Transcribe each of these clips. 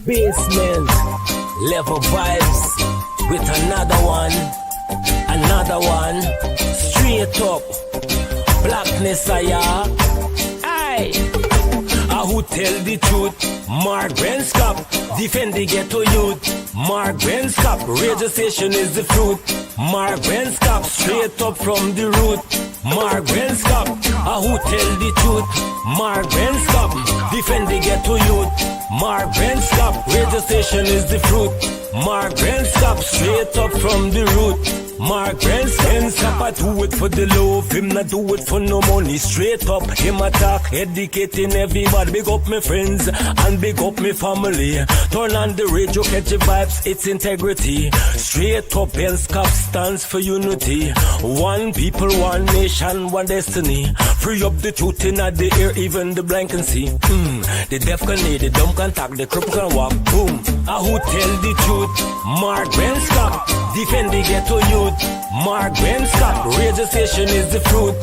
Basement level vibes with another one, straight up blackness aye. Who tell the truth? Mark Benskop, defend the ghetto youth. Mark Benskop, radio station is the fruit. Mark Benskop, straight up from the root. Mark Benskop, who tell the truth? Mark Benskop, defend the ghetto youth. Mark Benskop, radio station is the fruit. Mark Benskop, straight up from the root. Mark Benskop, I do it for the love, him not do it for no money. Straight up, him attack, educating everybody. Big up my friends and big up my family. Turn on the radio, catch the vibes, it's integrity. Straight up, Benskop stands for unity. One people, one nation, one destiny. Free up the truth in the air, even the blind can see. The deaf can hear, the dumb can talk, the cripple can walk. Boom. Who tell the truth? Mark Benskop, defend the ghetto youth. Mark Benskop, radio station is the fruit.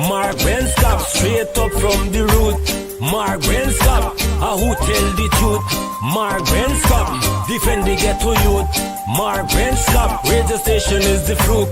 Mark Benskop, straight up from the root. Mark Benskop, who tell the truth? Mark Benskop, defend the ghetto youth. Mark Benskop, radio station is the fruit.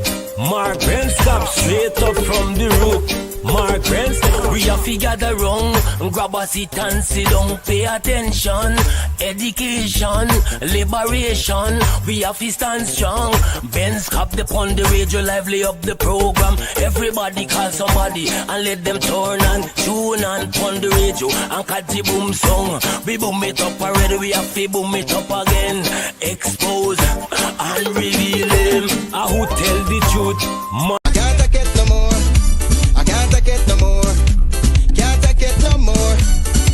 Mark Benskop, straight up from the root. Mark Benskop, we have to gather wrong, grab a seat and sit down, pay attention. Education, liberation, we have to stand strong. Benskop upon the radio, lively up the program. Everybody call somebody and let them turn and tune and on the radio and catch the boom song. We boom it up already, we have to boom it up again. Expose and reveal him. Who tell the truth? I can't take it no more. I can't take it no more. Can't take it no more.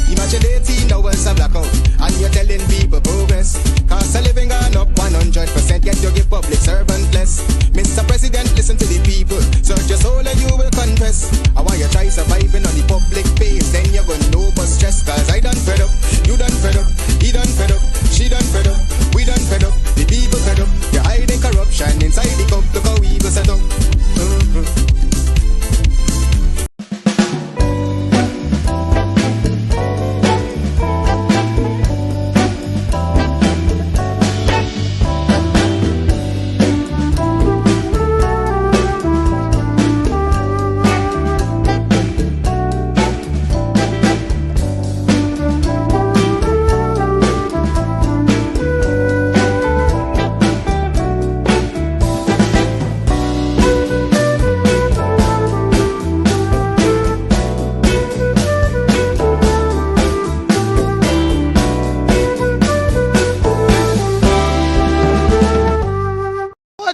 Imagine 18 hours of blackout and you're telling people progress. Cost of living gone up 100%, yet you give public servant less. Mr. President, listen to the people. Search your soul and you will confess. And while you try surviving on the public base, then you're gonna know but stress. Cause I done fed up, you done fed up, he done fed up, she done fed up, we done fed up, the people fed up. You're hiding corruption inside the cup, look how we go set up.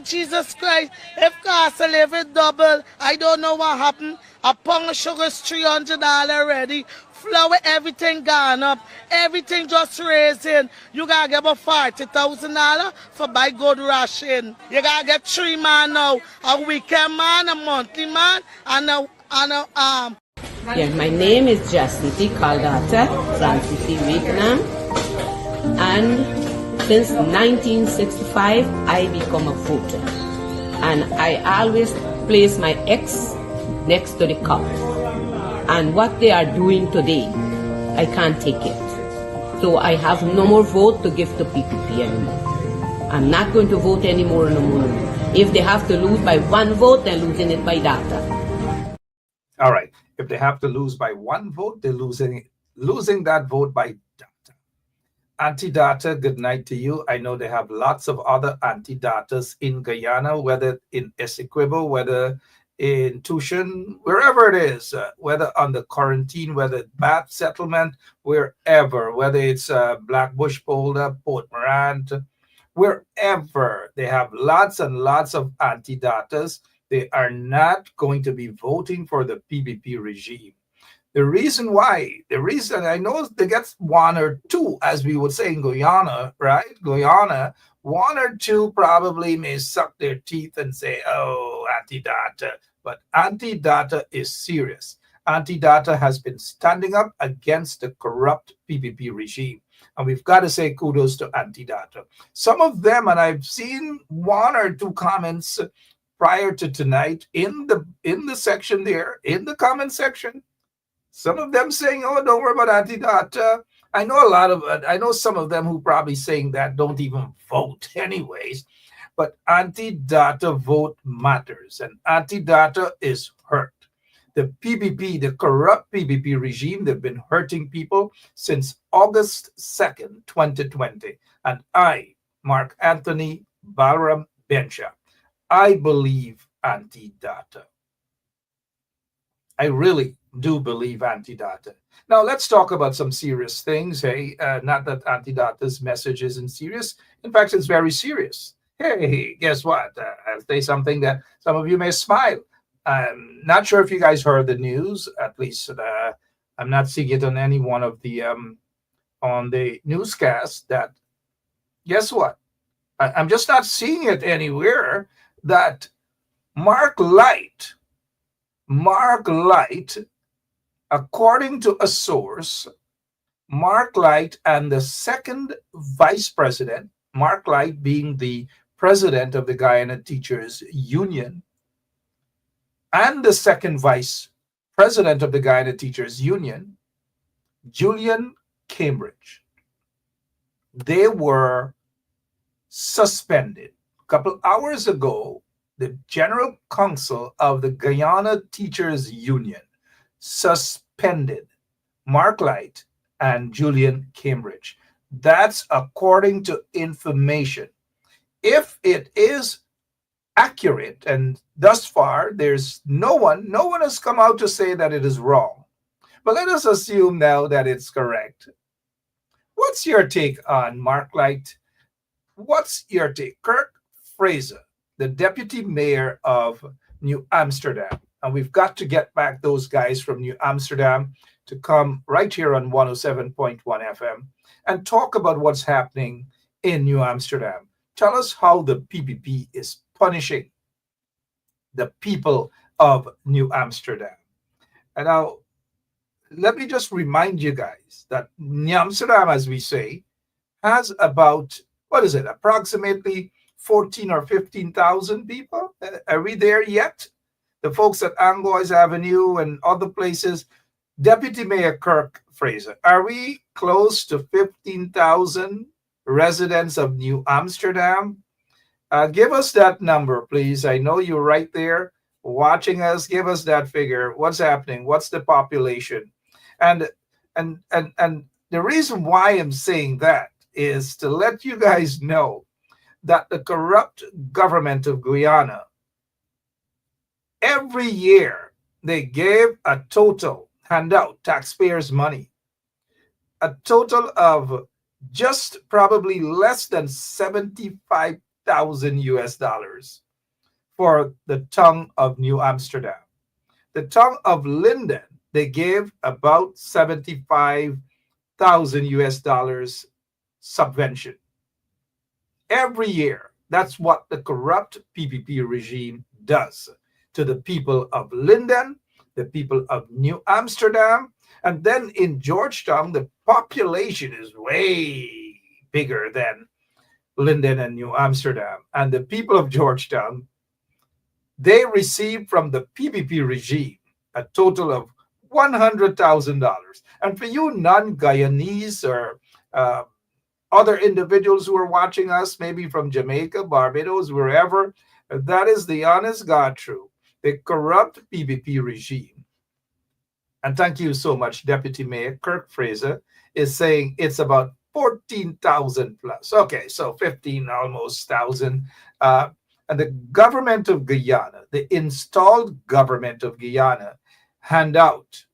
Jesus Christ, if cost of living double, I don't know what happened. A pound of sugar is $300 already. Flour, everything gone up. Everything just raising. You gotta get about $40,000 for buy good ration. You gotta get 3 man now. A weekend man, a monthly man, and a Yeah, my name is Jacinti Caldata, Francis Vietnam, and since 1965, I become a voter, and I always place my ex next to the cup. And what they are doing today, I can't take it. So I have no more vote to give to PPP anymore. I'm not going to vote anymore no more. If they have to lose by 1 vote, they're losing it by data. All right. If they have to lose by 1 vote, they're losing that vote by data. Anti-data, good night to you. I know they have lots of other anti-datas in Guyana, whether in Essequibo, whether in Tushan, wherever it is, whether on the quarantine, whether Bath settlement, wherever, whether it's Black Bush Polder, Port Morant, wherever they have lots and lots of anti-datas, they are not going to be voting for the PPP regime. The reason I know they get 1 or 2, as we would say in Guyana, right? Guyana, 1 or 2 probably may suck their teeth and say, oh, anti-data. But anti-data is serious. Anti-data has been standing up against the corrupt PPP regime. And we've got to say kudos to anti-data. Some of them, and I've seen 1 or 2 comments prior to tonight in the section there, in the comment section, some of them saying, oh, don't worry about anti-data. I know a lot of, I know some of them who probably saying that don't even vote anyways, but anti-data vote matters, and anti-data is hurt. The PBP, the corrupt PBP regime, they've been hurting people since August 2nd, 2020. And I, Mark Anthony Balaram Bencha, I believe anti-data. I really do believe anti-data. Now let's talk about some serious things. Hey, not that anti-data's message isn't serious. In fact, it's very serious. Hey, guess what? I'll say something that some of you may smile. I'm not sure if you guys heard the news. At least I'm not seeing it on any one of the on the newscast. That guess what? I'm just not seeing it anywhere. That Mark Light, according to a source, Mark Light and the second vice president, Mark Light being the president of the Guyana Teachers Union, and the second vice president of the Guyana Teachers Union, Julian Cambridge, they were suspended. A couple hours ago, the General Council of the Guyana Teachers Union suspended Mark Light and Julian Cambridge. That's according to information. If it is accurate, and thus far there's no one has come out to say that it is wrong, but let us assume now that it's correct. What's your take on Mark Light? What's your take? Kirk Fraser, the deputy mayor of New Amsterdam, and we've got to get back those guys from New Amsterdam to come right here on 107.1 FM and talk about what's happening in New Amsterdam. Tell us how the PPP is punishing the people of New Amsterdam. And now, let me just remind you guys that New Amsterdam, as we say, has about, approximately 14 or 15,000 people. Are we there yet? The folks at Angois Avenue and other places. Deputy Mayor Kirk Fraser, are we close to 15,000 residents of New Amsterdam? Give us that number, please. I know you're right there watching us. Give us that figure. What's happening? What's the population? And the reason why I'm saying that is to let you guys know that the corrupt government of Guyana, every year they gave a total handout, taxpayers' money, a total of just probably less than 75,000 US dollars for the tongue of New Amsterdam. The tongue of Linden, they gave about 75,000 US dollars subvention. Every year, that's what the corrupt PPP regime does to the people of Linden, the people of New Amsterdam, and then in Georgetown, the population is way bigger than Linden and New Amsterdam. And the people of Georgetown, they received from the PPP regime a total of $100,000. And for you non-Guyanese or other individuals who are watching us, maybe from Jamaica, Barbados, wherever, that is the honest God truth. The corrupt PPP regime, and thank you so much, Deputy Mayor Kirk Fraser, is saying it's about 14,000 plus. Okay, so 15 almost thousand. And the government of Guyana, the installed government of Guyana, hand out,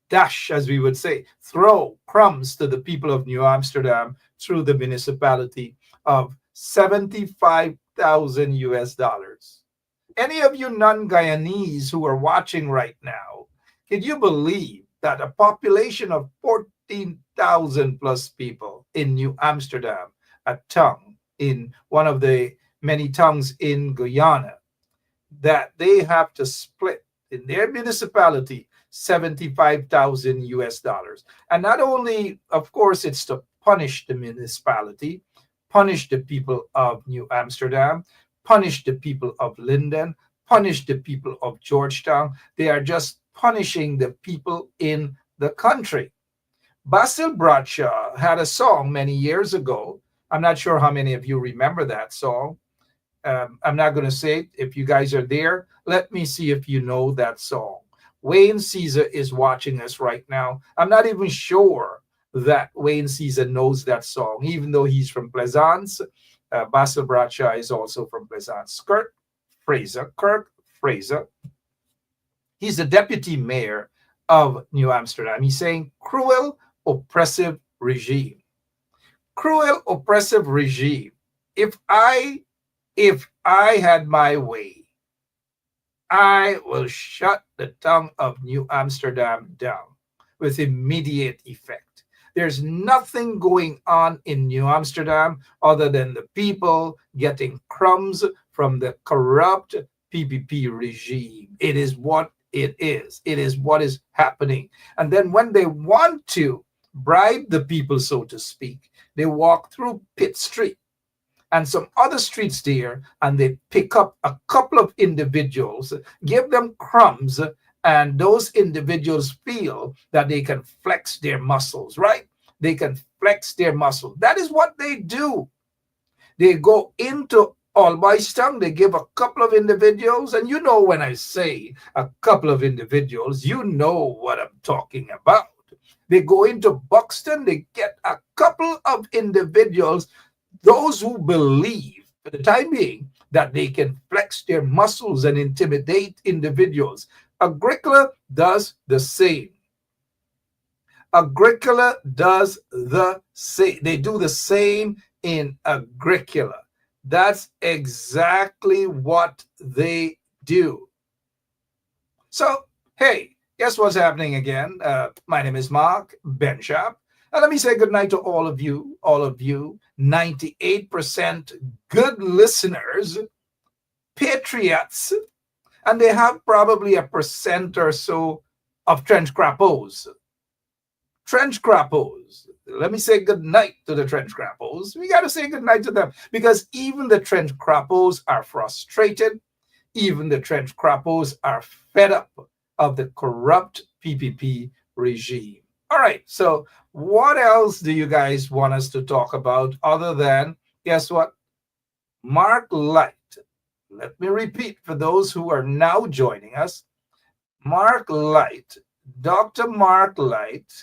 dash, as we would say, throw crumbs to the people of New Amsterdam through the municipality of 75,000 US dollars. Any of you non-Guyanese who are watching right now, can you believe that a population of 14,000 plus people in New Amsterdam, a tongue in one of the many tongues in Guyana, that they have to split in their municipality 75,000 US dollars? And not only, of course, it's to punish the municipality, punish the people of New Amsterdam, punish the people of Linden, punish the people of Georgetown. They are just punishing the people in the country. Basil Bradshaw had a song many years ago. I'm not sure how many of you remember that song. I'm not going to say it. If you guys are there, let me see if you know that song. Wayne Caesar is watching us right now. I'm not even sure that Wayne Caesar knows that song, even though he's from Plaisance. Basil Bradshaw is also from Plaisance. Kirk Fraser, he's the deputy mayor of New Amsterdam. He's saying, cruel, oppressive regime. Cruel, oppressive regime. If I had my way, I will shut the tongue of New Amsterdam down with immediate effect. There's nothing going on in New Amsterdam other than the people getting crumbs from the corrupt PPP regime. It is what it is. It is what is happening. And then when they want to bribe the people, so to speak, they walk through Pitt Street and some other streets there, and they pick up a couple of individuals, give them crumbs, and those individuals feel that they can flex their muscles, right? They can flex their muscles. That is what they do. They go into Albistown, they give a couple of individuals, and you know when I say a couple of individuals, you know what I'm talking about. They go into Buxton, they get a couple of individuals, those who believe, for the time being, that they can flex their muscles and intimidate individuals. Agricola does the same. Agricola does the same. They do the same in Agricola. That's exactly what they do. So, hey, guess what's happening again? My name is Mark Benshap. And let me say good night to all of you, 98% good listeners, patriots, and they have probably a percent or so of trench crappos. Trench crappos. Let me say good night to the trench crappos. We got to say good night to them because even the trench crappos are frustrated. Even the trench crappos are fed up of the corrupt PPP regime. All right, so what else do you guys want us to talk about other than, guess what? Mark Light. Let me repeat for those who are now joining us. Mark Light, Dr. Mark Light,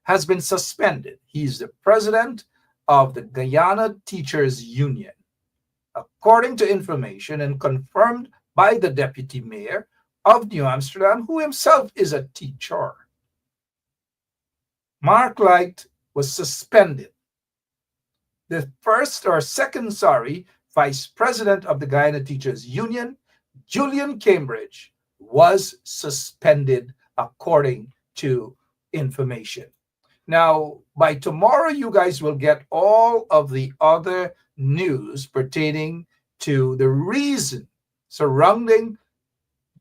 has been suspended. He's the president of the Guyana Teachers Union. According to information and confirmed by the deputy mayor of New Amsterdam, who himself is a teacher, Mark Light was suspended. The second vice president of the Guyana Teachers Union, Julian Cambridge, was suspended according to information. Now, by tomorrow, you guys will get all of the other news pertaining to the reason surrounding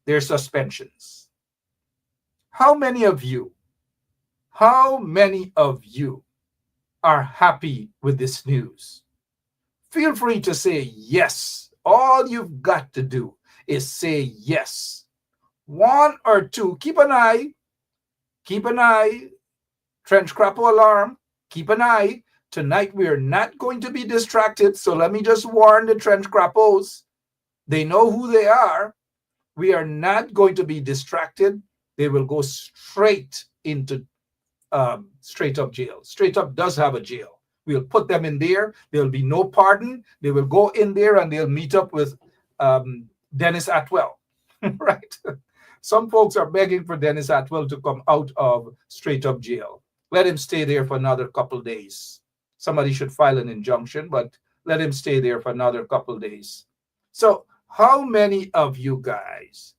their suspensions. How many of you are happy with this news? Feel free to say yes. All you've got to do is say yes. One or two. Keep an eye. Trench crappo alarm. Keep an eye. Tonight we are not going to be distracted. So let me just warn the trench crappos. They know who they are. We are not going to be distracted. They will go straight into straight up jail. Straight up does have a jail. We'll put them in there. There'll be no pardon. They will go in there and they'll meet up with Dennis Atwell. Right? Some folks are begging for Dennis Atwell to come out of straight up jail. Let him stay there for another couple days. Somebody should file an injunction, but let him stay there for another couple days. So how many of you guys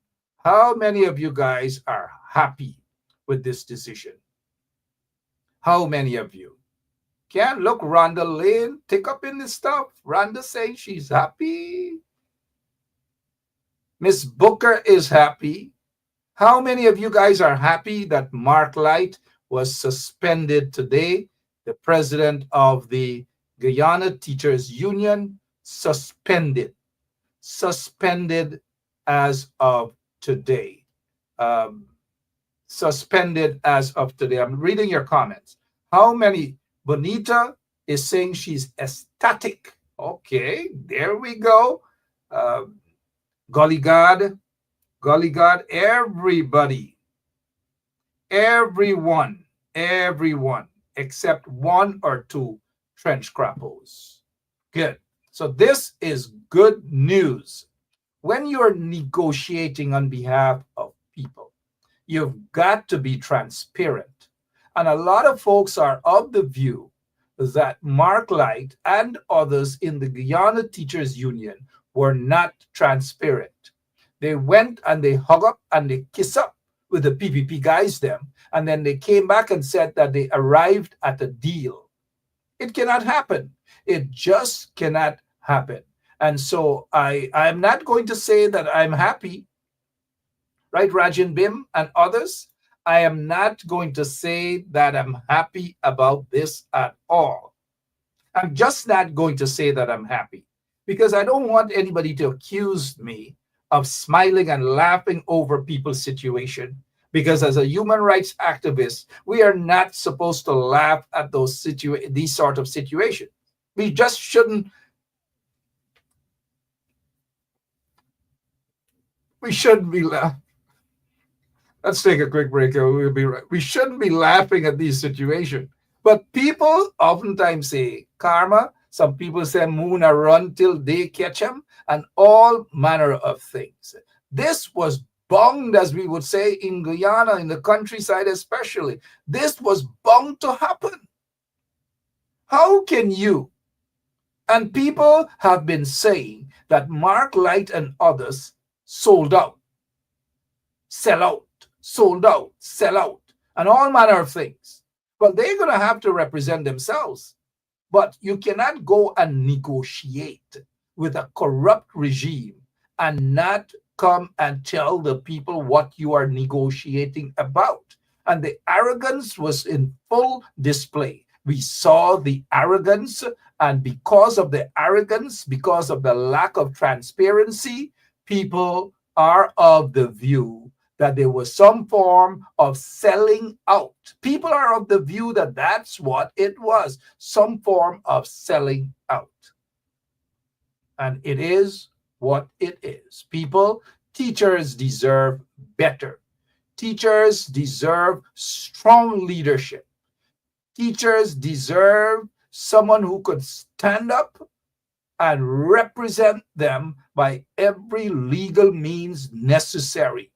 are happy with this decision? How many of you? Can't look, Rhonda Lane, take up in this stuff. Rhonda saying she's happy. Miss Booker is happy. How many of you guys are happy that Mark Light was suspended today? The president of the Guyana Teachers Union, suspended as of today. suspended as of today. I'm reading your comments. How many? Bonita is saying she's ecstatic. Okay, there we go. Uh, Golly God, everybody, everyone, except one or two trench crappos. Good. So this is good news. When you're negotiating on behalf of people, you've got to be transparent. And a lot of folks are of the view that Mark Light and others in the Guyana Teachers Union were not transparent. They went and they hug up and they kiss up with the PPP guys them, and then they came back and said that they arrived at a deal. It cannot happen. It just cannot happen. And so I'm not going to say that I'm happy, right, Rajan Bim and others? I am not going to say that I'm happy about this at all. I'm just not going to say that I'm happy, because I don't want anybody to accuse me of smiling and laughing over people's situation. Because as a human rights activist, we are not supposed to laugh at these sort of situations. We just shouldn't. We shouldn't be laughing. Let's take a quick break. We'll be right. We shouldn't be laughing at these situations. But people oftentimes say karma. Some people say moon a run till they catch him, and all manner of things. This was bound, as we would say in Guyana, in the countryside especially. This was bound to happen. How can you? And people have been saying that Mark Light and others sold out, sell out, sold out, sell out, and all manner of things. Well, they're going to have to represent themselves. But you cannot go and negotiate with a corrupt regime and not come and tell the people what you are negotiating about. And the arrogance was in full display. We saw the arrogance, and because of the arrogance, because of the lack of transparency, people are of the view that there was some form of selling out. People are of the view that that's what it was, some form of selling out. And it is what it is. People, teachers deserve better. Teachers deserve strong leadership. Teachers deserve someone who could stand up and represent them by every legal means necessary.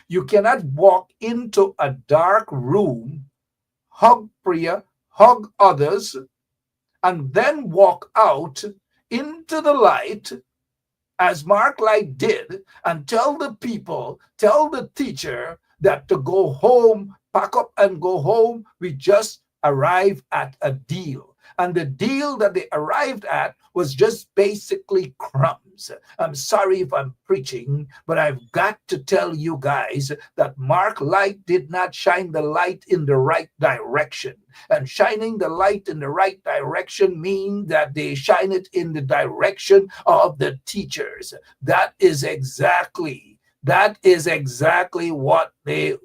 You cannot walk into a dark room, hug Priya, hug others, and then walk out into the light, as Mark Light did, and tell the people, tell the teacher that to go home, pack up and go home. We just arrived at a deal. And the deal that they arrived at was just basically crumbs. I'm sorry if I'm preaching, but I've got to tell you guys that Mark Light did not shine the light in the right direction. And shining the light in the right direction means that they shine it in the direction of the teachers. That is exactly what they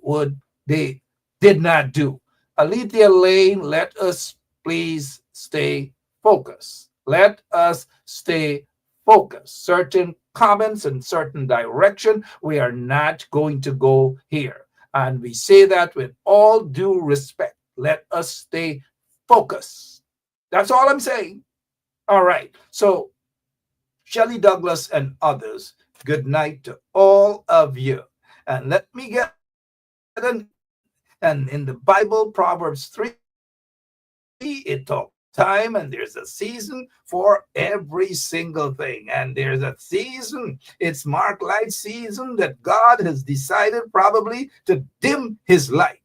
did not do. Alethea Lane, let us please stay focused. Let us stay focused. Certain comments and certain direction, we are not going to go here. And we say that with all due respect. Let us stay focused. That's all I'm saying. All right. So, Shelley Douglas and others, good night to all of you. And let me get and in the Bible, Proverbs 3, it talks time, and there's a season for every single thing. And there's a season, it's Mark Light season, that God has decided probably to dim his light.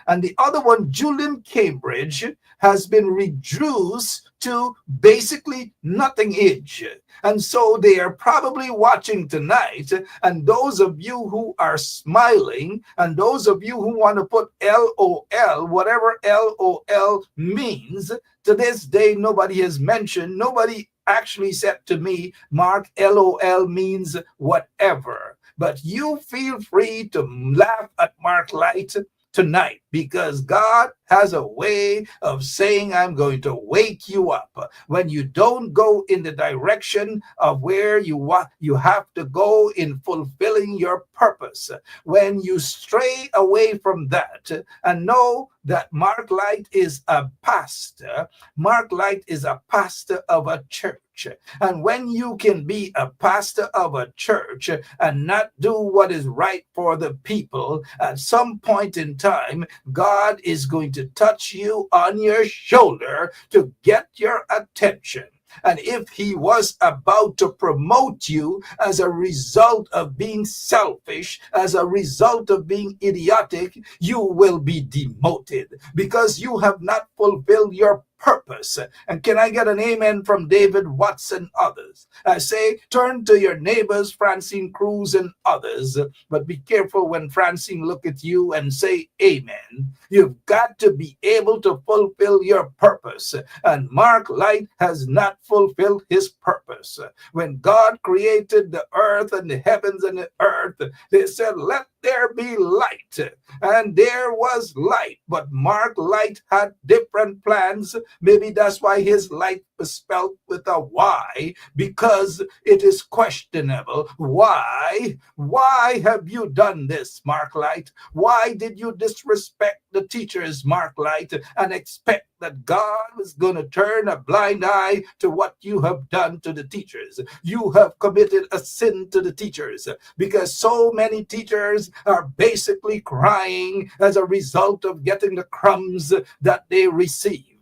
And the other one, Julian Cambridge, has been reduced to basically nothing-age. And so they are probably watching tonight. And those of you who are smiling, and those of you who want to put LOL, whatever LOL means, to this day, nobody has mentioned, nobody actually said to me, Mark, LOL means whatever. But you feel free to laugh at Mark Light, tonight, because God has a way of saying, I'm going to wake you up. When you don't go in the direction of where you have to go in fulfilling your purpose, when you stray away from that and know that Mark Light is a pastor, Mark Light is a pastor of a church. And when you can be a pastor of a church and not do what is right for the people, at some point in time, God is going to touch you on your shoulder to get your attention. And if he was about to promote you as a result of being selfish, as a result of being idiotic, you will be demoted because you have not fulfilled your purpose. And can I get an amen from David Watts and others? I say, turn to your neighbors, Francine Cruz and others, but be careful when Francine look at you and say amen. You've got to be able to fulfill your purpose. And Mark Light has not fulfilled his purpose. When God created the earth and the heavens and the earth, they said, let there be light. And there was light. But Mark Light had different plans. Maybe that's why his light was spelled with a Y, because it is questionable. Why? Why have you done this, Mark Light? Why did you disrespect the teachers, Mark Light, and expect that God was going to turn a blind eye to what you have done to the teachers? You have committed a sin to the teachers, because so many teachers are basically crying as a result of getting the crumbs that they received.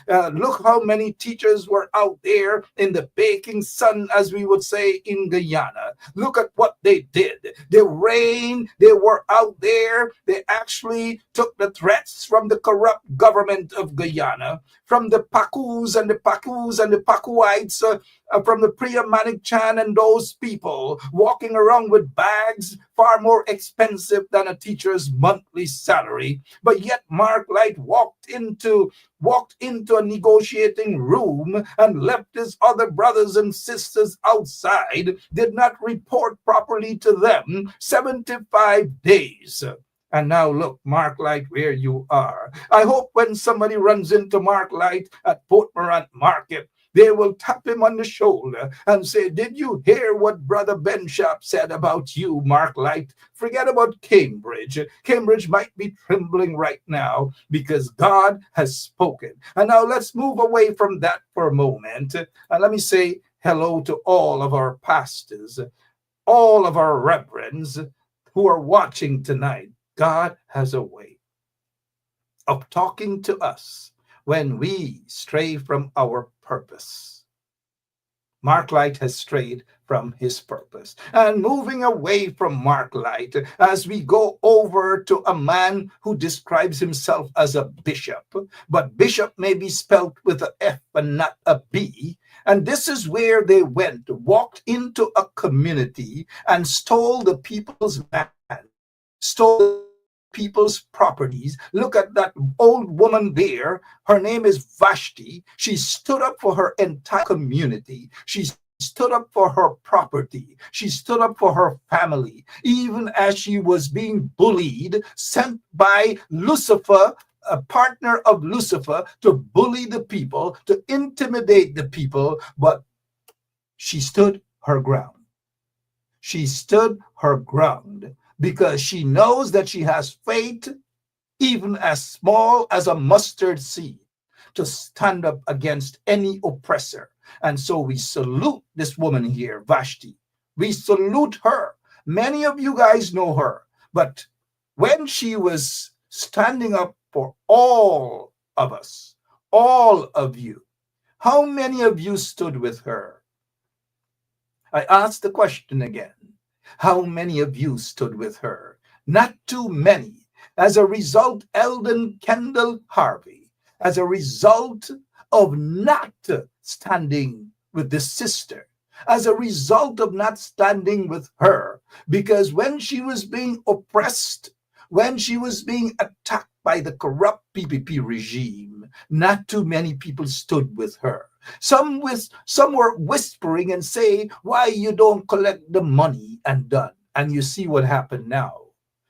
Look how many teachers were out there in the baking sun, as we would say in Guyana. Look at what they did. They reigned, they were out there. They actually took the threats from the corrupt government of Guyana, from the Pakus and the Pakuites, from the Priya Manik Chan and those people walking around with bags far more expensive than a teacher's monthly salary. But yet Mark Light walked into a negotiating room and left his other brothers and sisters outside, did not report properly to them 75 days. And now look, Mark Light, where you are. I hope when somebody runs into Mark Light at Port Morant Market, they will tap him on the shoulder and say, did you hear what Brother Ben Sharp said about you, Mark Light? Forget about Cambridge. Cambridge might be trembling right now because God has spoken. And now let's move away from that for a moment. And let me say hello to all of our pastors, all of our reverends who are watching tonight. God has a way of talking to us when we stray from our purpose. Mark Light has strayed from his purpose. And moving away from Mark Light, as we go over to a man who describes himself as a bishop, but bishop may be spelled with an F and not a B. And this is where they went, walked into a community and stole the people's land, stole people's properties. Look at that old woman there. Her name is Vashti. She stood up for her entire community. She stood up for her property. She stood up for her family, even as she was being bullied, sent by Lucifer, a partner of Lucifer, to bully the people, to intimidate the people. But she stood her ground. She stood her ground, because she knows that she has faith, even as small as a mustard seed, to stand up against any oppressor. And so we salute this woman here, Vashti. We salute her. Many of you guys know her. But when she was standing up for all of us, all of you, how many of you stood with her? I ask the question again. How many of you stood with her? Not too many. As a result, Eldon Kendall Harvey, as a result of not standing with this sister, as a result of not standing with her, because when she was being oppressed, when she was being attacked by the corrupt PPP regime, not too many people stood with her. Some were whispering and saying, why you don't collect the money and done? And you see what happened now.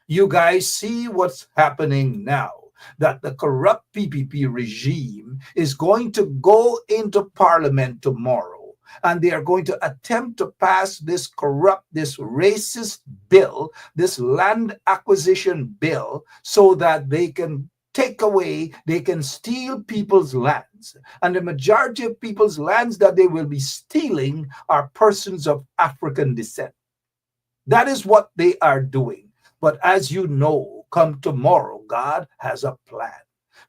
You guys see what's happening now, that the corrupt PPP regime is going to go into parliament tomorrow, and they are going to attempt to pass this corrupt, this racist bill, this land acquisition bill, so that they can take away, they can steal people's lands. And the majority of people's lands that they will be stealing are persons of African descent. That is what they are doing. But as you know, come tomorrow, God has a plan,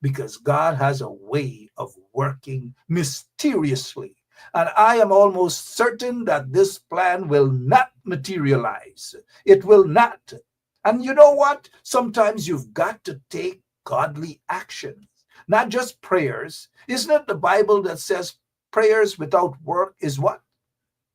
because God has a way of working mysteriously. And I am almost certain that this plan will not materialize. It will not. And you know what? Sometimes you've got to take godly actions, not just prayers. Isn't it the Bible that says prayers without work is what?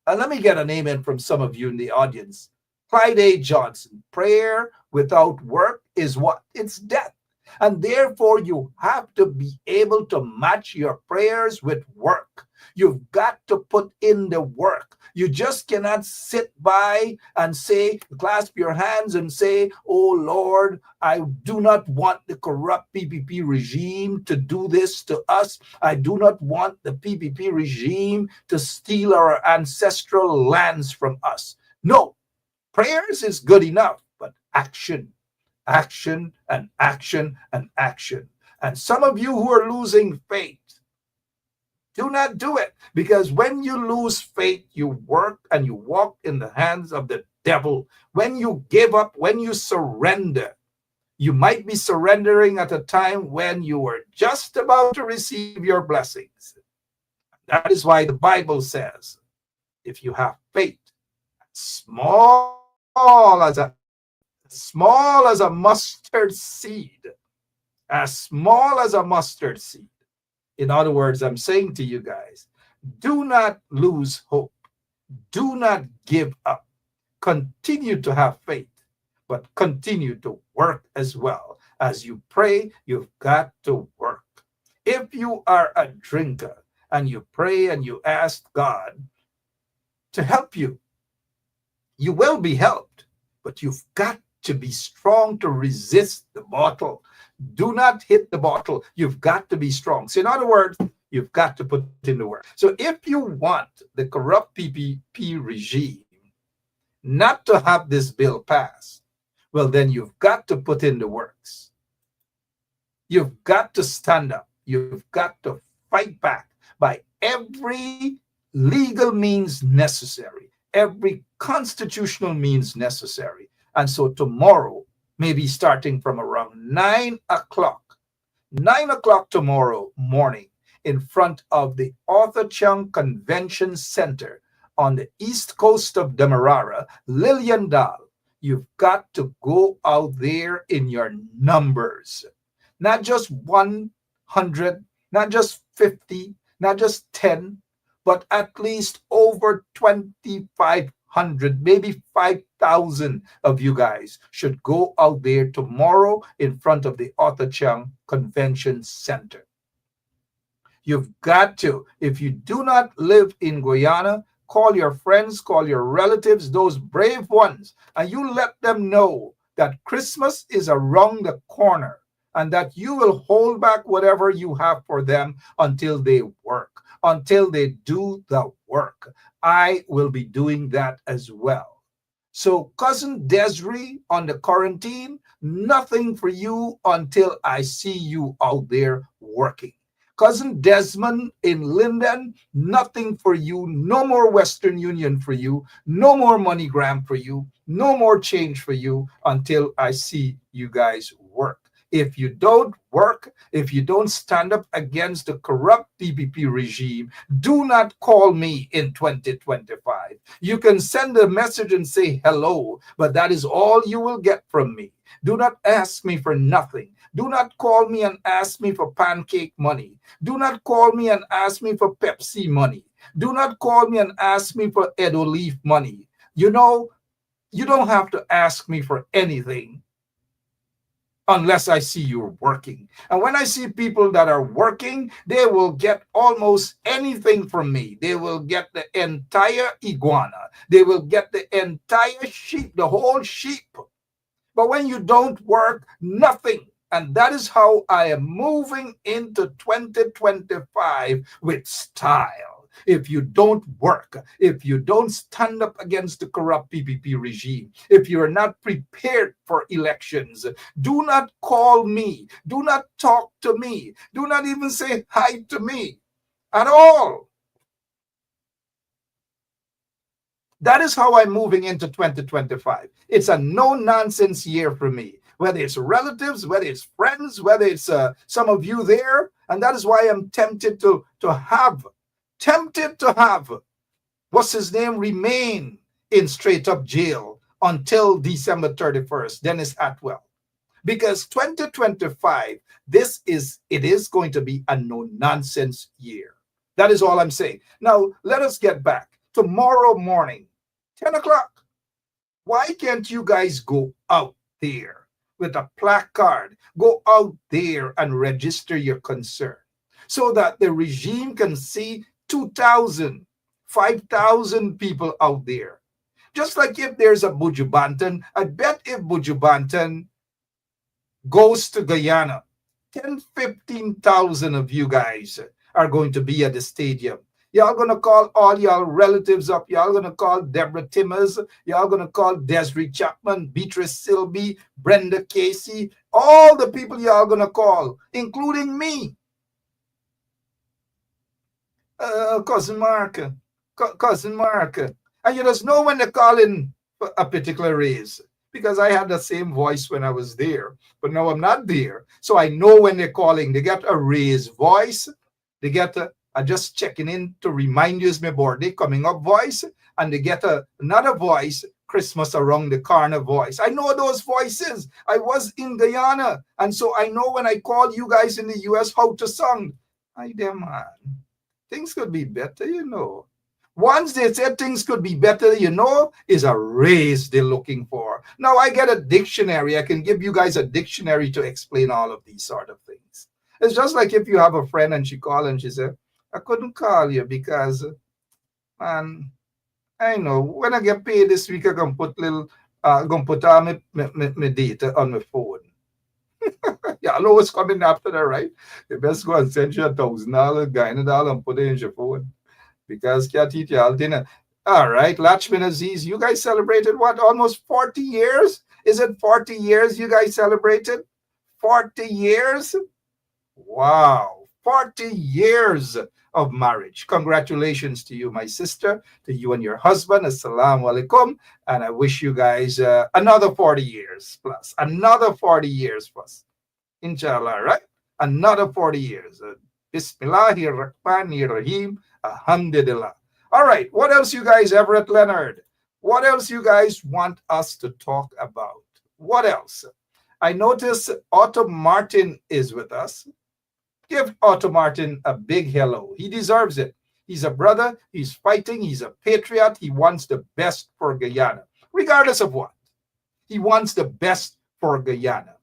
Let me get an amen from some of you in the audience. Clyde A. Johnson, prayer without work is what? It's death. And therefore, you have to be able to match your prayers with work. You've got to put in the work. You just cannot sit by and say, clasp your hands and say, oh Lord, I do not want the corrupt PPP regime to do this to us. I do not want the PPP regime to steal our ancestral lands from us. No, prayers is good enough, but action, action, and action, and action. And some of you who are losing faith, do not do it, because when you lose faith, you work and you walk in the hands of the devil. When you give up, when you surrender, you might be surrendering at a time when you were just about to receive your blessings. That is why the Bible says, if you have faith, small as a mustard seed, as small as a mustard seed. In other words, I'm saying to you guys, do not lose hope. Do not give up. Continue to have faith, but continue to work as well. As you pray, you've got to work. If you are a drinker and you pray and you ask God to help you, you will be helped, but you've got to be strong to resist the bottle. Do not hit the bottle. You've got to be strong. So in other words, you've got to put in the work. So if you want the corrupt PPP regime not to have this bill passed, well, then you've got to put in the works. You've got to stand up. You've got to fight back by every legal means necessary, every constitutional means necessary. And so tomorrow, maybe starting from around 9 o'clock tomorrow morning, in front of the Arthur Chung Convention Center on the east coast of Demerara, Liliendal, you've got to go out there in your numbers. Not just 100, not just 50, not just 10, but at least over 2,500, maybe 5,000 of you guys should go out there tomorrow in front of the Arthur Chung Convention Center. You've got to. If you do not live in Guyana, call your friends, call your relatives, those brave ones, and you let them know that Christmas is around the corner and that you will hold back whatever you have for them until they work, until they do the work. I will be doing that as well. So Cousin Desiree on the quarantine, nothing for you until I see you out there working. Cousin Desmond in Linden, nothing for you, no more Western Union for you, no more MoneyGram for you, no more change for you until I see you guys work. If you don't work, if you don't stand up against the corrupt PPP regime, do not call me in 2025. You can send a message and say hello, but that is all you will get from me. Do not ask me for nothing. Do not call me and ask me for pancake money. Do not call me and ask me for Pepsi money. Do not call me and ask me for Edo Leaf money. You know, you don't have to ask me for anything unless I see you working. And when I see people that are working, they will get almost anything from me. They will get the entire iguana. They will get the entire sheep, the whole sheep. But when you don't work, nothing. And that is how I am moving into 2025 with style. If you don't work, if you don't stand up against the corrupt PPP regime, if you are not prepared for elections, do not call me, do not talk to me, do not even say hi to me at all. That is how I'm moving into 2025. It's a no-nonsense year for me. Whether it's relatives, whether it's friends, whether it's some of you there. And that is why I'm tempted to have, what's his name, remain in straight up jail until December 31st, Dennis Atwell. Because 2025, it is going to be a no-nonsense year. That is all I'm saying. Now, let us get back. Tomorrow morning, 10 o'clock. Why can't you guys go out there with a placard? Go out there and register your concern so that the regime can see 2,000, 5,000 people out there. Just like if there's a Buju Banton, I bet if Buju Banton goes to Guyana, 10, 15,000 of you guys are going to be at the stadium. Y'all going to call all y'all relatives up. Y'all going to call Deborah Timmers. Y'all going to call Desiree Chapman, Beatrice Silby, Brenda Casey, all the people y'all going to call, including me. Cousin Mark. And you just know when they're calling a particular race, because I had the same voice when I was there, but now I'm not there. So I know when they're calling, they get a raised voice. They get just checking in to remind you it's my birthday coming up voice, and they get another voice, Christmas around the corner voice. I know those voices. I was in Guyana, and so I know when I call you guys in the US how to sound. Hi there, man. Things could be better, you know. Once they said things could be better, you know, is a raise they're looking for. Now I get a dictionary. I can give you guys a dictionary to explain all of these sort of things. It's just like if you have a friend and she called and she said, I couldn't call you because, man, I know when I get paid this week, I'm gonna put all my data on my phone. Yeah, I know what's coming after that, right? You best go and send you $1,000, $9 and put it in your phone. Because can't eat y'all dinner. All right, Lachman Aziz, you guys celebrated what? Almost 40 years? Is it 40 years you guys celebrated? 40 years? Wow, 40 years of marriage. Congratulations to you, my sister, to you and your husband. Assalamu alaikum. And I wish you guys another 40 years plus. Another 40 years plus. Inshallah, right? Another 40 years. Bismillahir Rahmanir Rahim. Alhamdulillah. All right. What else, you guys, Everett Leonard? What else you guys want us to talk about? What else? I notice Otto Martin is with us. Give Otto Martin a big hello. He deserves it. He's a brother. He's fighting. He's a patriot. He wants the best for Guyana, regardless of what. He wants the best for Guyana.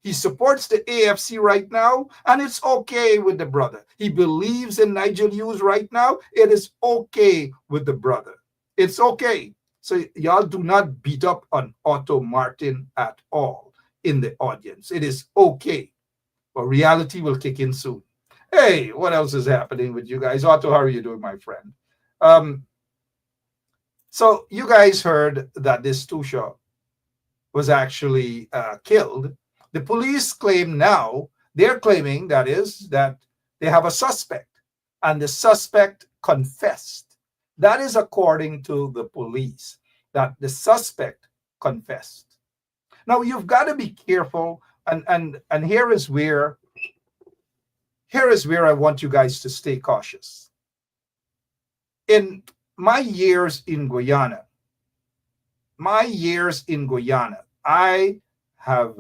He supports the AFC right now, and it's okay with the brother. He believes in Nigel Hughes right now. It is okay with the brother. It's okay. So y'all do not beat up on Otto Martin at all in the audience. It is okay. But reality will kick in soon. Hey, what else is happening with you guys? Otto, how are you doing, my friend? So you guys heard that this Tusha was actually killed. The police claim now, they're claiming that they have a suspect, and the suspect confessed. That is according to the police, that the suspect confessed. Now you've got to be careful, and here is where I want you guys to stay cautious. In my years in Guyana, I have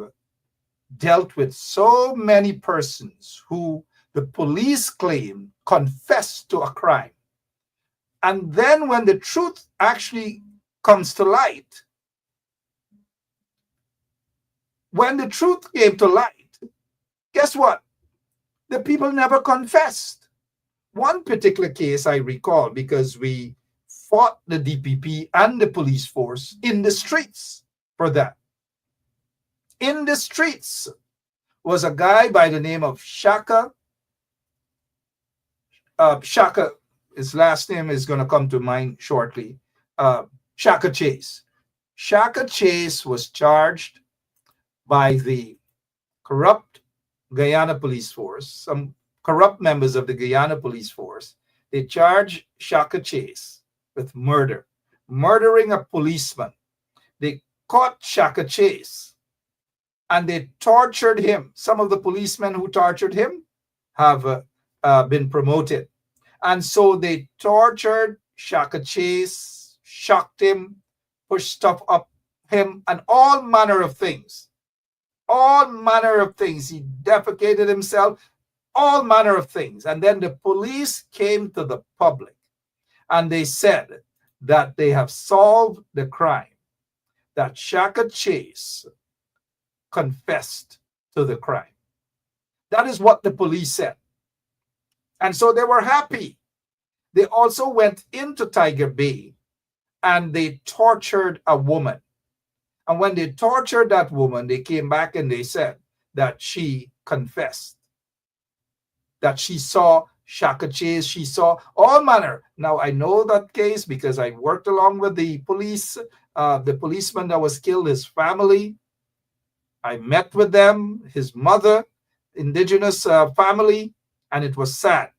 dealt with so many persons who the police claim confessed to a crime. And then when the truth actually comes to light, when the truth came to light, guess what? The people never confessed. One particular case I recall, because we fought the DPP and the police force in the streets for that. in the streets was a guy by the name of Shaka. Shaka, his last name is going to come to mind shortly. Shaka Chase. Shaka Chase was charged by the corrupt Guyana police force, some corrupt members of the Guyana police force. They charged Shaka Chase with murder, murdering a policeman. They caught Shaka Chase and they tortured him. Some of the policemen who tortured him have been promoted. And so they tortured Shaka Chase, shocked him, pushed stuff up him, and all manner of things. All manner of things. He defecated himself, all manner of things. And then the police came to the public and they said that they have solved the crime, that Shaka Chase confessed to the crime. That is what the police said. And so they were happy. They also went into Tiger Bay and they tortured a woman. And when they tortured that woman, they came back and they said that she confessed, that she saw Shaka Chase, she saw all manner. Now, I know that case because I worked along with the police, the policeman that was killed, his family. I met with them, his mother, indigenous family, and it was sad.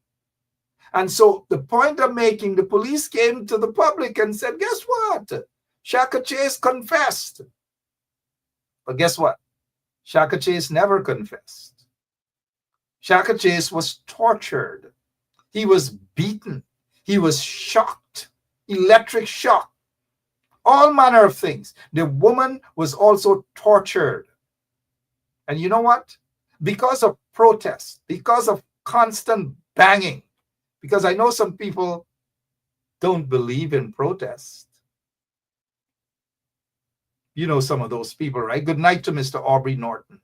And so the point I'm making, the police came to the public and said, guess what? Shaka Chase confessed. But guess what? Shaka Chase never confessed. Shaka Chase was tortured. He was beaten. He was shocked, electric shock, all manner of things. The woman was also tortured. And you know what? Because of protest, because of constant banging, because I know some people don't believe in protest. You know some of those people, right? Good night to Mr. Aubrey Norton.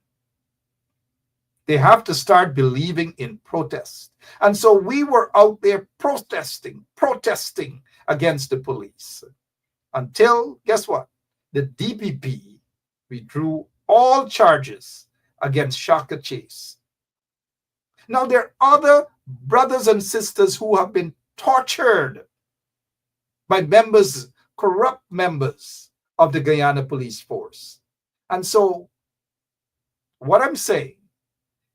They have to start believing in protest. And so we were out there protesting against the police until, guess what? The DPP withdrew all charges against Shaka Chase. Now, there are other brothers and sisters who have been tortured by members, corrupt members of the Guyana police force. And so what I'm saying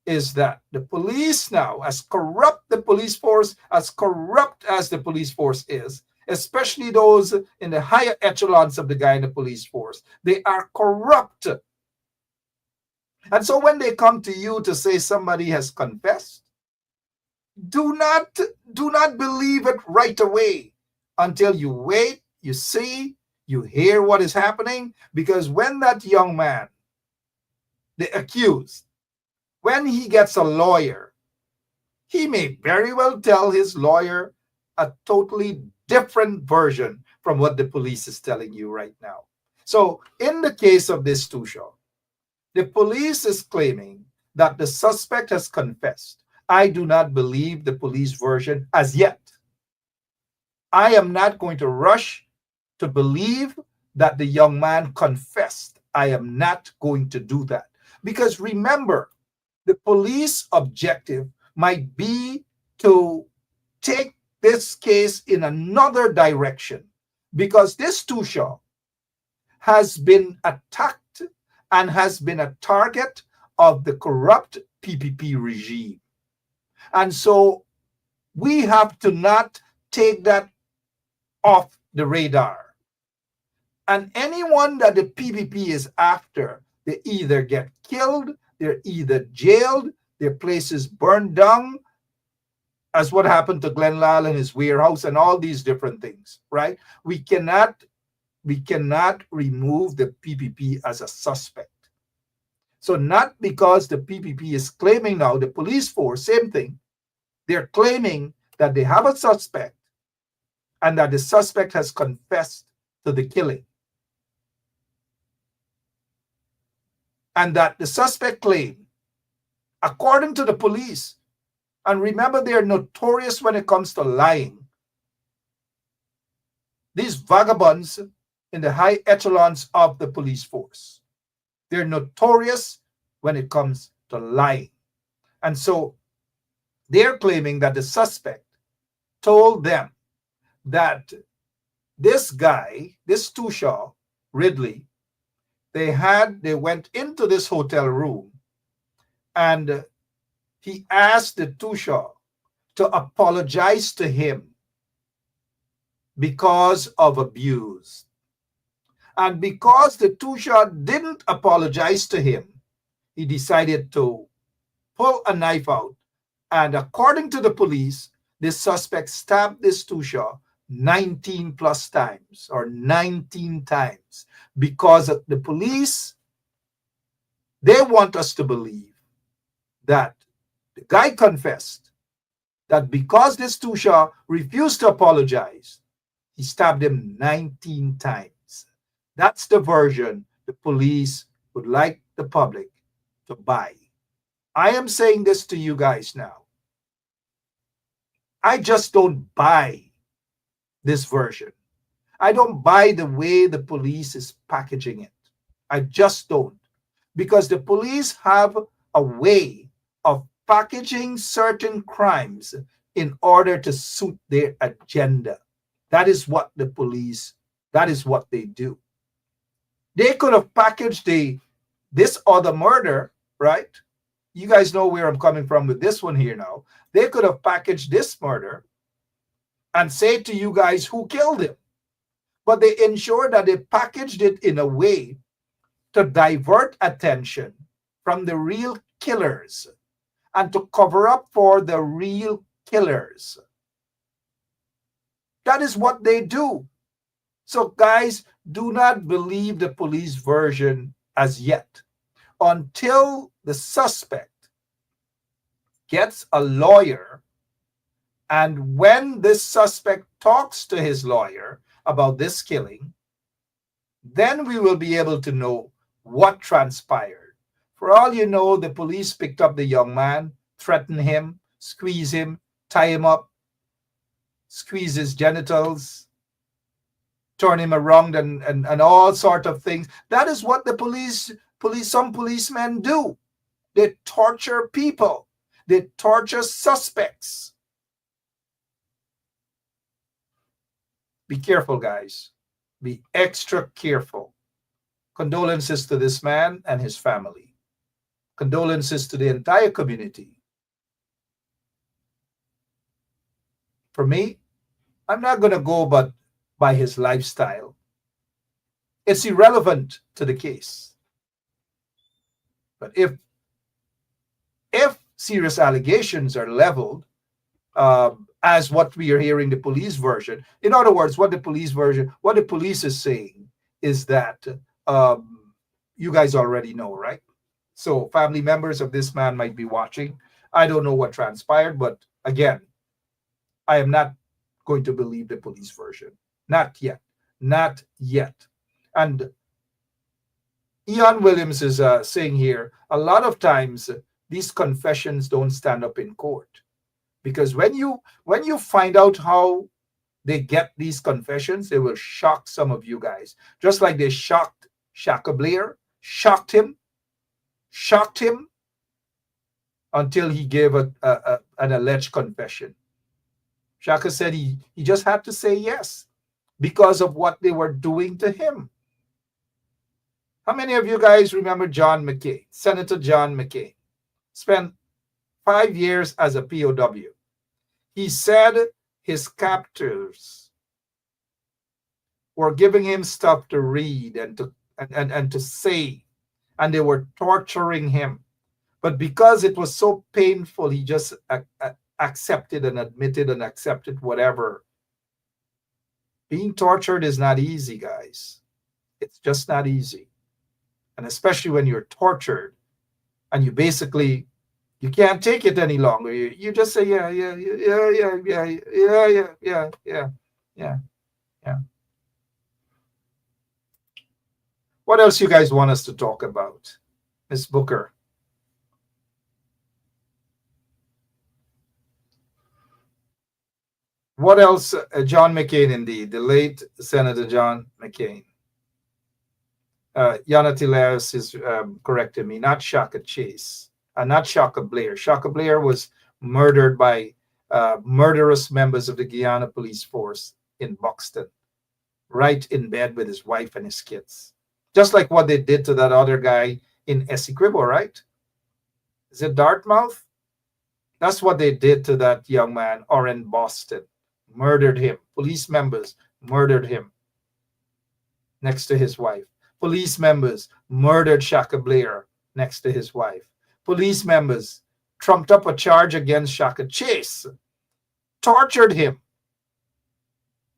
is that the police now, as corrupt the police force, as corrupt as the police force is, especially those in the higher echelons of the Guyana police force, they are corrupt. And so when they come to you to say somebody has confessed, do not believe it right away until you wait, you see, you hear what is happening. Because when that young man, the accused, when he gets a lawyer, he may very well tell his lawyer a totally different version from what the police is telling you right now. So in the case of this Tushaw, the police is claiming that the suspect has confessed. I do not believe the police version as yet. I am not going to rush to believe that the young man confessed. I am not going to do that. Because remember, the police objective might be to take this case in another direction, because this Tushaw has been attacked and has been a target of the corrupt PPP regime. And so we have to not take that off the radar. And anyone that the PPP is after, they either get killed, they're either jailed, their places burned down, as what happened to Glenn Lyle and his warehouse and all these different things, right? We cannot remove the PPP as a suspect. So not because the PPP is claiming now, the police force, same thing, they're claiming that they have a suspect and that the suspect has confessed to the killing. And that the suspect claimed, according to the police, and remember they're notorious when it comes to lying. These vagabonds in the high echelons of the police force, They're notorious when it comes to lying. And so they're claiming that the suspect told them that this guy, this Tushaw Ridley, they went into this hotel room and he asked the Tushaw to apologize to him because of abuse. And because the Tushaw didn't apologize to him, he decided to pull a knife out. And according to the police, this suspect stabbed this Tushaw 19 plus times, or 19 times, because the police, they want us to believe that the guy confessed that because this Tushaw refused to apologize, he stabbed him 19 times. That's the version the police would like the public to buy. I am saying this to you guys now. I just don't buy this version. I don't buy the way the police is packaging it. I just don't. Because the police have a way of packaging certain crimes in order to suit their agenda. That is what the police, that is what they do. They could have packaged this other murder, right? You guys know where I'm coming from with this one here now. They could have packaged this murder and say to you guys who killed him. But they ensured that they packaged it in a way to divert attention from the real killers and to cover up for the real killers. That is what they do. So guys, do not believe the police version as yet until the suspect gets a lawyer, and when this suspect talks to his lawyer about this killing, then we will be able to know what transpired. For all you know, the police picked up the young man, threatened him, squeeze him, tie him up, squeeze his genitals, turn him around, and all sort of things. That is what the some policemen do. They torture people. They torture suspects. Be careful, guys. Be extra careful. Condolences to this man and his family. Condolences to the entire community. For me, I'm not going to go but by his lifestyle. It's irrelevant to the case. But if serious allegations are leveled, as what we are hearing the police version, in other words, what the police is saying is that you guys already know, right? So family members of this man might be watching. I don't know what transpired, but again, I am not going to believe the police version. Not yet. Not yet. And Ian Williams is saying here, a lot of times these confessions don't stand up in court. Because when you find out how they get these confessions, they will shock some of you guys. Just like they shocked Shaka Blair, shocked him until he gave an alleged confession. Shaka said he just had to say yes because of what they were doing to him. How many of you guys remember John McCain? Senator John McCain spent 5 years as a POW. He said his captors were giving him stuff to read and to say, and they were torturing him. But because it was so painful, he just accepted and admitted and accepted whatever. Being tortured is not easy, guys. It's just not easy. And especially when you're tortured and you can't take it any longer. You just say, yeah. What else you guys want us to talk about? Miss Booker. What else? John McCain, indeed. The late Senator John McCain. Yana Tilares is correcting me, not Shaka Chase, not Shaka Blair. Shaka Blair was murdered by murderous members of the Guyana police force in Buxton, right in bed with his wife and his kids. Just like what they did to that other guy in Essequibo, right? Is it Dartmouth? That's what they did to that young man, or in Boston. Murdered him. Police members murdered him next to his wife. Police members murdered Shaka Blair next to his wife. Police members trumped up a charge against Shaka Chase, tortured him.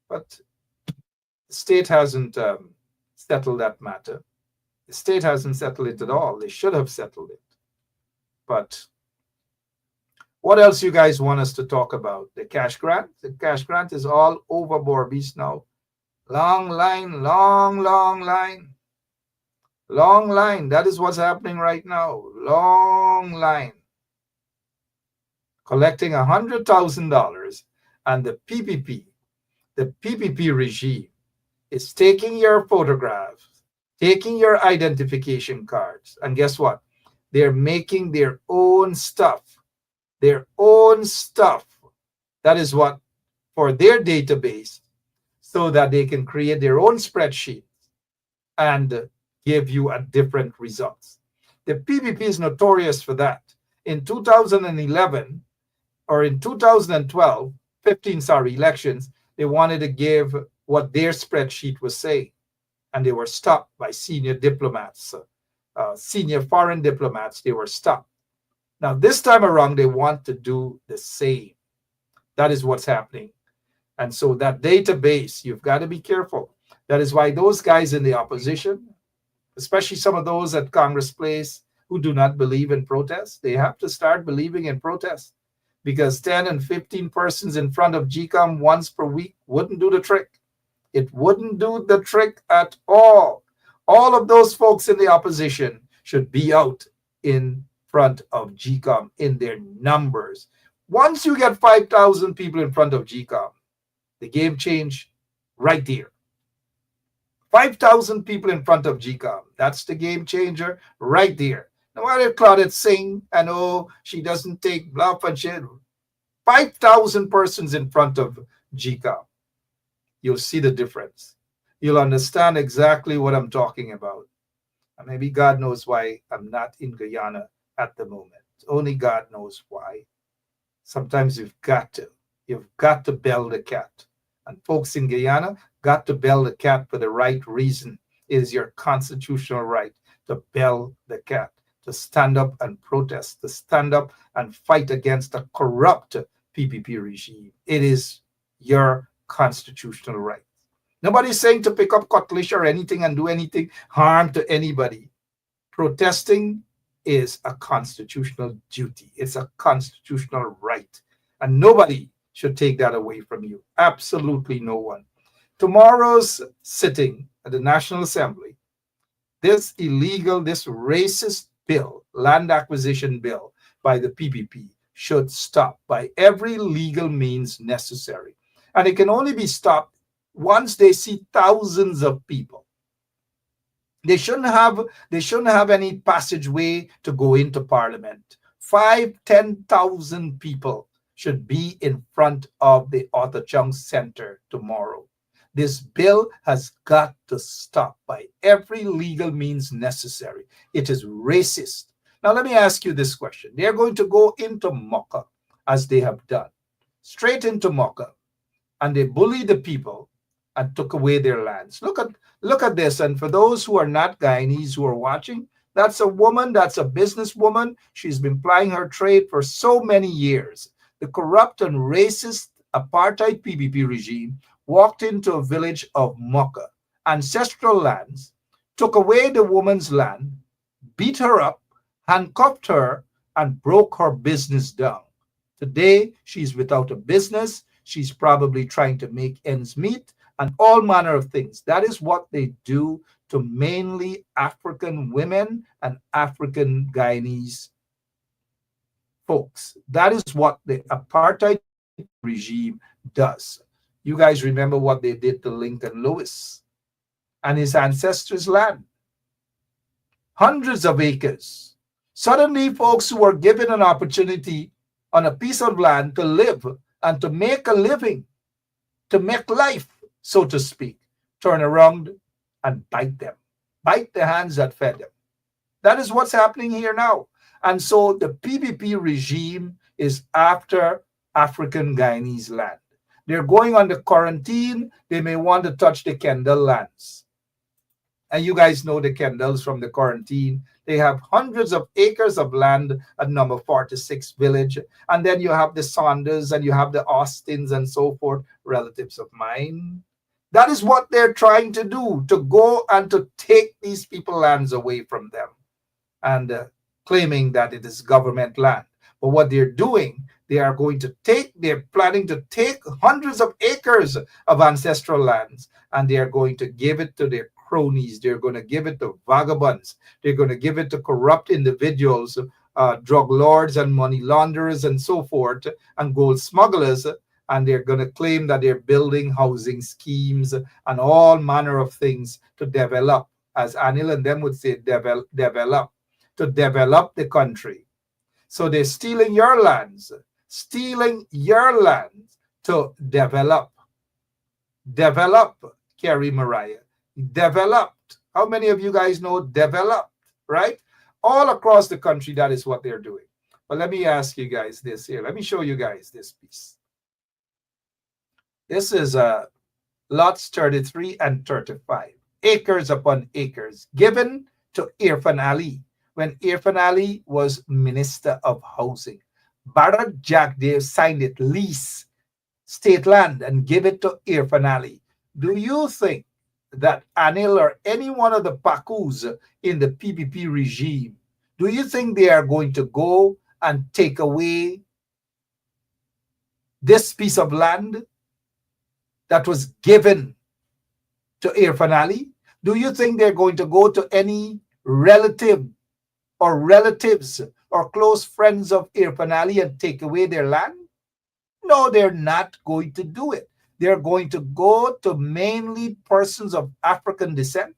But the state hasn't settled that matter. The state hasn't settled it at all. They should have settled it. But what else you guys want us to talk about? The cash grant? The cash grant is all over Borbies now. Long line, long line. Long line. That is what's happening right now. Long line. Collecting $100,000, and the PPP regime is taking your photographs, taking your identification cards, and guess what? They're making their own stuff. Their own stuff. That is what, for their database, so that they can create their own spreadsheet and give you a different results. The PPP is notorious for that. In 2011 or in 2012, 15 elections, they wanted to give what their spreadsheet was saying, and they were stopped by senior diplomats, senior foreign diplomats. They were stopped. Now, this time around, they want to do the same. That is what's happening. And so that database, you've got to be careful. That is why those guys in the opposition, especially some of those at Congress Place who do not believe in protest, they have to start believing in protest, because 10 and 15 persons in front of GCOM once per week wouldn't do the trick. It wouldn't do the trick at all. All of those folks in the opposition should be out in front of GCOM in their numbers. Once you get 5,000 people in front of GCOM, the game changed right there. 5,000 people in front of GCOM. That's the game changer right there. No matter if Claudette Singh and she doesn't take bluff and shit. 5,000 persons in front of GCOM. You'll see the difference. You'll understand exactly what I'm talking about. And maybe God knows why I'm not in Guyana at the moment. Only God knows why. Sometimes you've got to bell the cat. And folks in Guyana got to bell the cat for the right reason. It is your constitutional right to bell the cat, to stand up and protest, to stand up and fight against a corrupt PPP regime. It is your constitutional right. Nobody's saying to pick up cutlass or anything and do anything harm to anybody. Protesting is a constitutional duty. It's a constitutional right. And nobody should take that away from you. Absolutely no one. Tomorrow's sitting at the National Assembly, this illegal, this racist bill, land acquisition bill by the PPP, should stop by every legal means necessary. And it can only be stopped once they see thousands of people. They shouldn't have any passageway to go into Parliament. 5,000-10,000 people should be in front of the Arthur Chung Center tomorrow. This bill has got to stop by every legal means necessary. It is racist. Now, let me ask you this question. They're going to go into Mocha, as they have done, straight into Mocha, and they bully the people and took away their lands. Look at this. And for those who are not Guyanese who are watching, that's a woman, that's a businesswoman. She's been plying her trade for so many years. The corrupt and racist apartheid PPP regime walked into a village of Mocha, ancestral lands, took away the woman's land, beat her up, handcuffed her, and broke her business down. Today, she's without a business. She's probably trying to make ends meet and all manner of things. That is what they do to mainly African women and African Guyanese folks. That is what the apartheid regime does. You guys remember what they did to Lincoln Lewis and his ancestors' land. hundreds of acres. Suddenly, folks who were given an opportunity on a piece of land to live and to make a living, to make life, so to speak, turn around and bite them, bite the hands that fed them. That is what's happening here now. And so the PPP regime is after African Guyanese land. They're going on the quarantine. They may want to touch the Kendall lands. And you guys know the Kendalls from the quarantine. They have hundreds of acres of land at number 46 village. And then you have the Saunders and you have the Austins and so forth, relatives of mine. That is what they're trying to do, to go and to take these people lands away from them and claiming that it is government land. But what they're doing, they're planning to take hundreds of acres of ancestral lands and they're going to give it to their cronies. They're going to give it to vagabonds. They're going to give it to corrupt individuals, drug lords and money launderers and so forth, and gold smugglers. And they're going to claim that they're building housing schemes and all manner of things to develop, as Anil and them would say, develop, to develop the country. So they're stealing your lands to develop. Develop, Carrie Mariah. Developed. How many of you guys know developed, right? All across the country, that is what they're doing. But let me ask you guys this here. Let me show you guys this piece. This is lots 33 and 35. Acres upon acres given to Irfan Ali when Irfan Ali was Minister of Housing. Bharat Jagdev signed it, lease state land, and give it to Irfan Ali. Do you think that Anil or any one of the Pakus in the PPP regime, do you think they are going to go and take away this piece of land that was given to Irfan Ali? Do you think they're going to go to any relative or relatives or close friends of Irfan Ali and take away their land? No, they're not going to do it. They're going to go to mainly persons of African descent,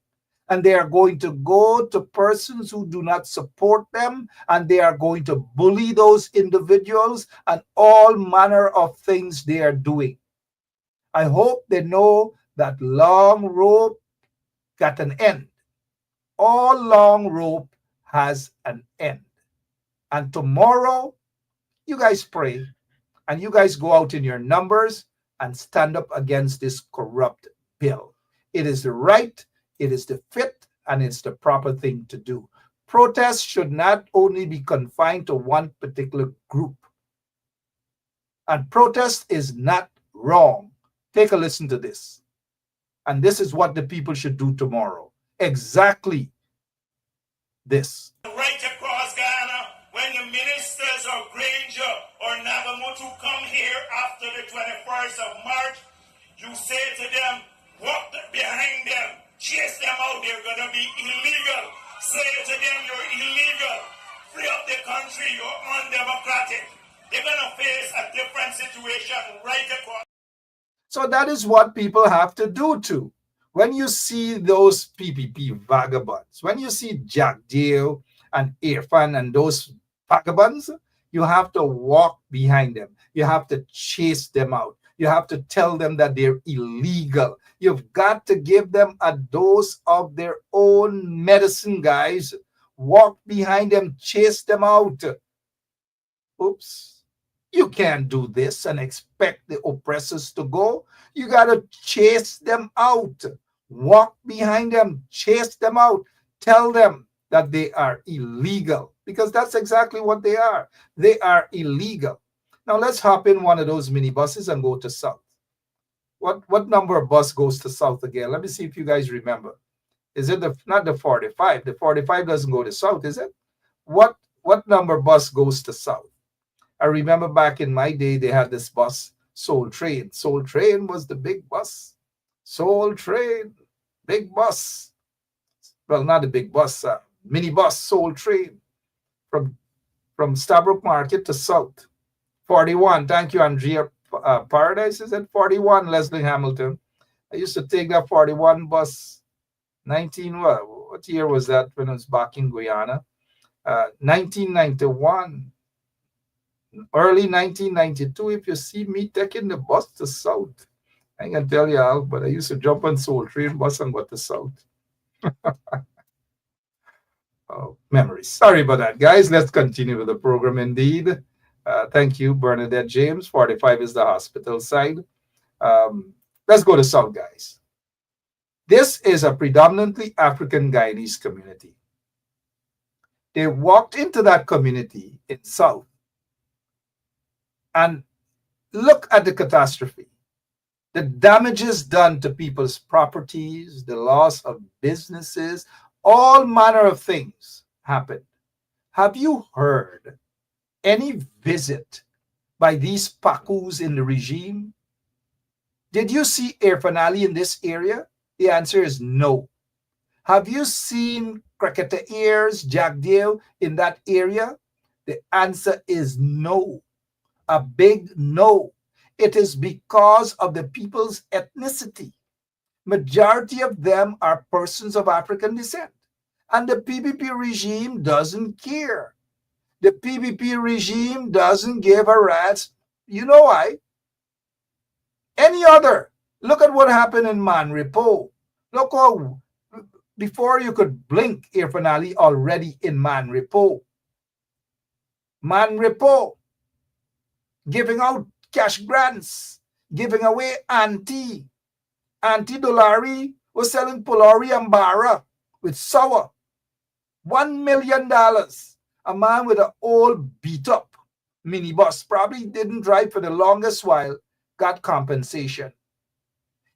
and they are going to go to persons who do not support them, and they are going to bully those individuals and all manner of things they are doing. I hope they know that long rope got an end. All long rope has an end. And tomorrow, you guys pray and you guys go out in your numbers and stand up against this corrupt bill. It is the right, it is the fit, and it's the proper thing to do. Protests should not only be confined to one particular group. And protest is not wrong. Take a listen to this. And this is what the people should do tomorrow. Exactly this. Right across Ghana, when the ministers of Granger or Nagamutu come here after the 21st of March, you say to them, walk behind them, chase them out, they're going to be illegal. Say to them, you're illegal. Free up the country, you're undemocratic. They're going to face a different situation right across. So that is what people have to do too. When you see those PPP vagabonds, when you see Jagdeo and Irfan and those vagabonds, you have to walk behind them. You have to chase them out. You have to tell them that they're illegal. You've got to give them a dose of their own medicine, guys. Walk behind them, chase them out. Oops. You can't do this and expect the oppressors to go. You got to chase them out. Walk behind them, chase them out. Tell them that they are illegal, because that's exactly what they are. They are illegal. Now let's hop in one of those minibuses and go to South. What number of bus goes to South again? Let me see if you guys remember. Is it not the 45? The 45 doesn't go to South, is it? What number bus goes to South? I remember back in my day, they had this bus, Soul Train. Soul Train was the big bus. Soul Train, big bus. Well, not a big bus, minibus, Soul Train from Stabrook Market to South. 41, thank you, Andrea Paradise is at 41, Leslie Hamilton. I used to take that 41 bus, 19, well, what year was that when I was back in Guyana? 1991, early 1992. If you see me taking the bus to South, I can tell you all, but I used to jump on Soul Train bus and go to South. Oh, memories. Sorry about that, guys. Let's continue with the program indeed. Thank you, Bernadette James. 45 is the hospital side. Let's go to South, guys. This is a predominantly African Guyanese community. They walked into that community in South and look at the catastrophe. The damages done to people's properties, the loss of businesses, all manner of things happened. Have you heard any visit by these Pakus in the regime? Did you see Irfan Ali in this area? The answer is no. Have you seen Cricketer Ears, Jack Dale in that area? The answer is no. A big no. It is because of the people's ethnicity. Majority of them are persons of African descent. And the PPP regime doesn't care. The PPP regime doesn't give a rat's. You know why? Any other. Look at what happened in Manripo. Look how, before you could blink, Irfan Ali already in Manripo. Manripo. Giving out cash grants. Giving away Auntie Dolari was selling Polari and Bara with sour. $1 million. A man with an old beat-up minibus, probably didn't drive for the longest while, got compensation.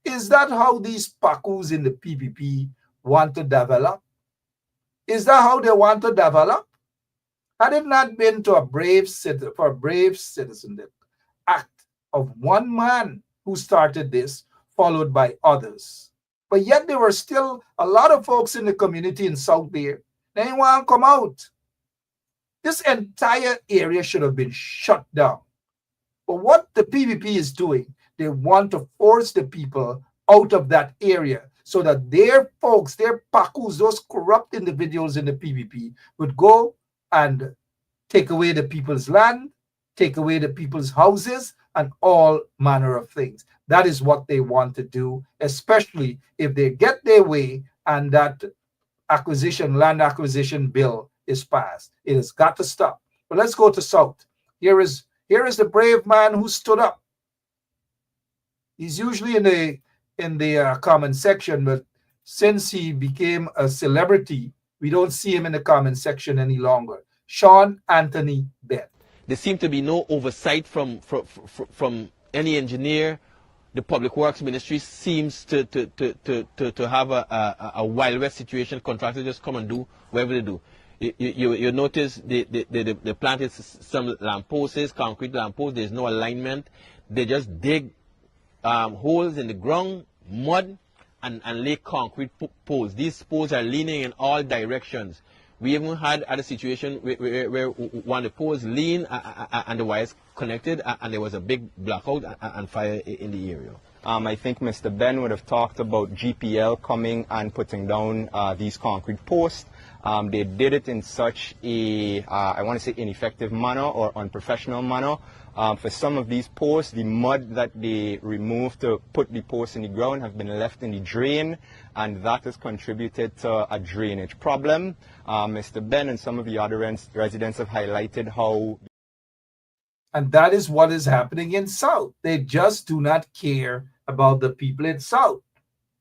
Is that how these Pakus in the PPP want to develop? Is that how they want to develop? Had it not been to a brave citizen, the act of one man who started this, followed by others. But yet there were still a lot of folks in the community in South there. They didn't want to come out. This entire area should have been shut down. But what the PPP is doing, they want to force the people out of that area so that their folks, their Pakus, those corrupt individuals in the PPP would go and take away the people's land, take away the people's houses, and all manner of things. That is what they want to do, especially if they get their way and that land acquisition bill is passed. It has got to stop. But let's go to South. Here is the brave man who stood up. He's usually in the comment section, but since he became a celebrity, we don't see him in the comment section any longer. Sean Anthony Benn. There seemed to be no oversight from any engineer. The Public Works Ministry seems to have a Wild West situation. Contractors just come and do whatever they do. You notice they planted some lampposts, concrete lampposts. There's no alignment. They just dig holes in the ground, mud, and lay concrete poles. These poles are leaning in all directions. We even had a situation where one of the poles leaned and the wires connected, and there was a big blackout and fire in the area. I think Mr. Ben would have talked about GPL coming and putting down these concrete posts. They did it in such a, I want to say, ineffective manner or unprofessional manner. For some of these posts, the mud that they removed to put the posts in the ground have been left in the drain, and that has contributed to a drainage problem. Mr. Ben and some of the other residents have highlighted how... And that is what is happening in South. They just do not care about the people in South.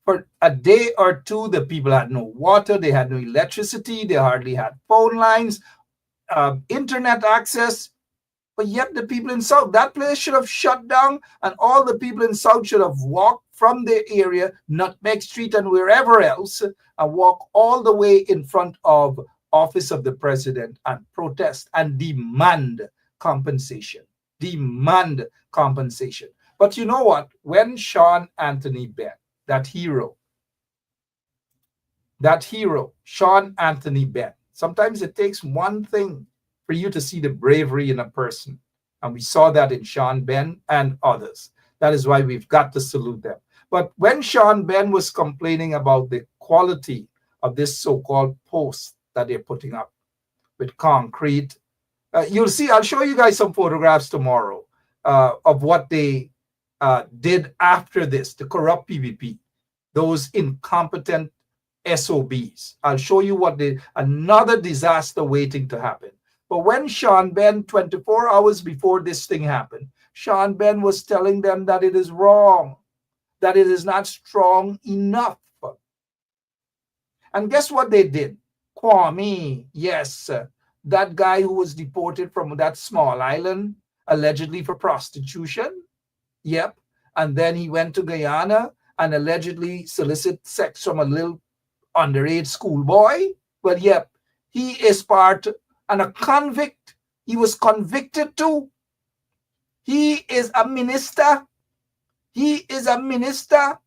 For a day or two, the people had no water, they had no electricity, they hardly had phone lines, internet access. But yet the people in South, that place should have shut down, and all the people in South should have walked from their area, Nutmeg Street and wherever else, and walk all the way in front of office of the president and protest and demand compensation. Demand compensation. But you know what? When Sean Anthony Benn, that hero, Sean Anthony Benn, sometimes it takes one thing for you to see the bravery in a person. And we saw that in Sean Benn and others. That is why we've got to salute them. But when Sean Benn was complaining about the quality of this so-called post that they're putting up with concrete. You'll see, I'll show you guys some photographs tomorrow of what they did after this, the corrupt PVP, those incompetent SOBs. I'll show you what another disaster waiting to happen. But when Sean Ben, 24 hours before this thing happened, Sean Ben was telling them that it is wrong, that it is not strong enough. And guess what they did? Kwame, yes, that guy who was deported from that small island, allegedly for prostitution. Yep. And then he went to Guyana and allegedly solicited sex from a little underage schoolboy. Well, yep, he is part and a convict. He was convicted too. He is a minister. He is a minister.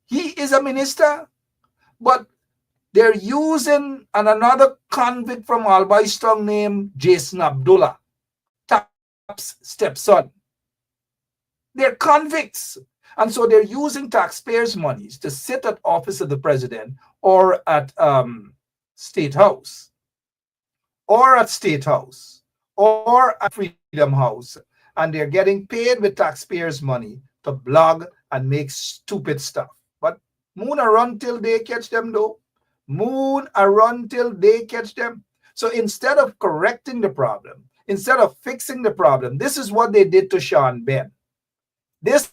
He is a minister. But they're using another convict from Albaiston named Jason Abdullah, Tap's stepson. They're convicts. And so they're using taxpayers' monies to sit at office of the president or at State House or at Freedom House. And they're getting paid with taxpayers' money to blog and make stupid stuff. But moon a run till they catch them, though. Moon a run till they catch them. So instead of correcting the problem, instead of fixing the problem, this is what they did to Sean Ben. This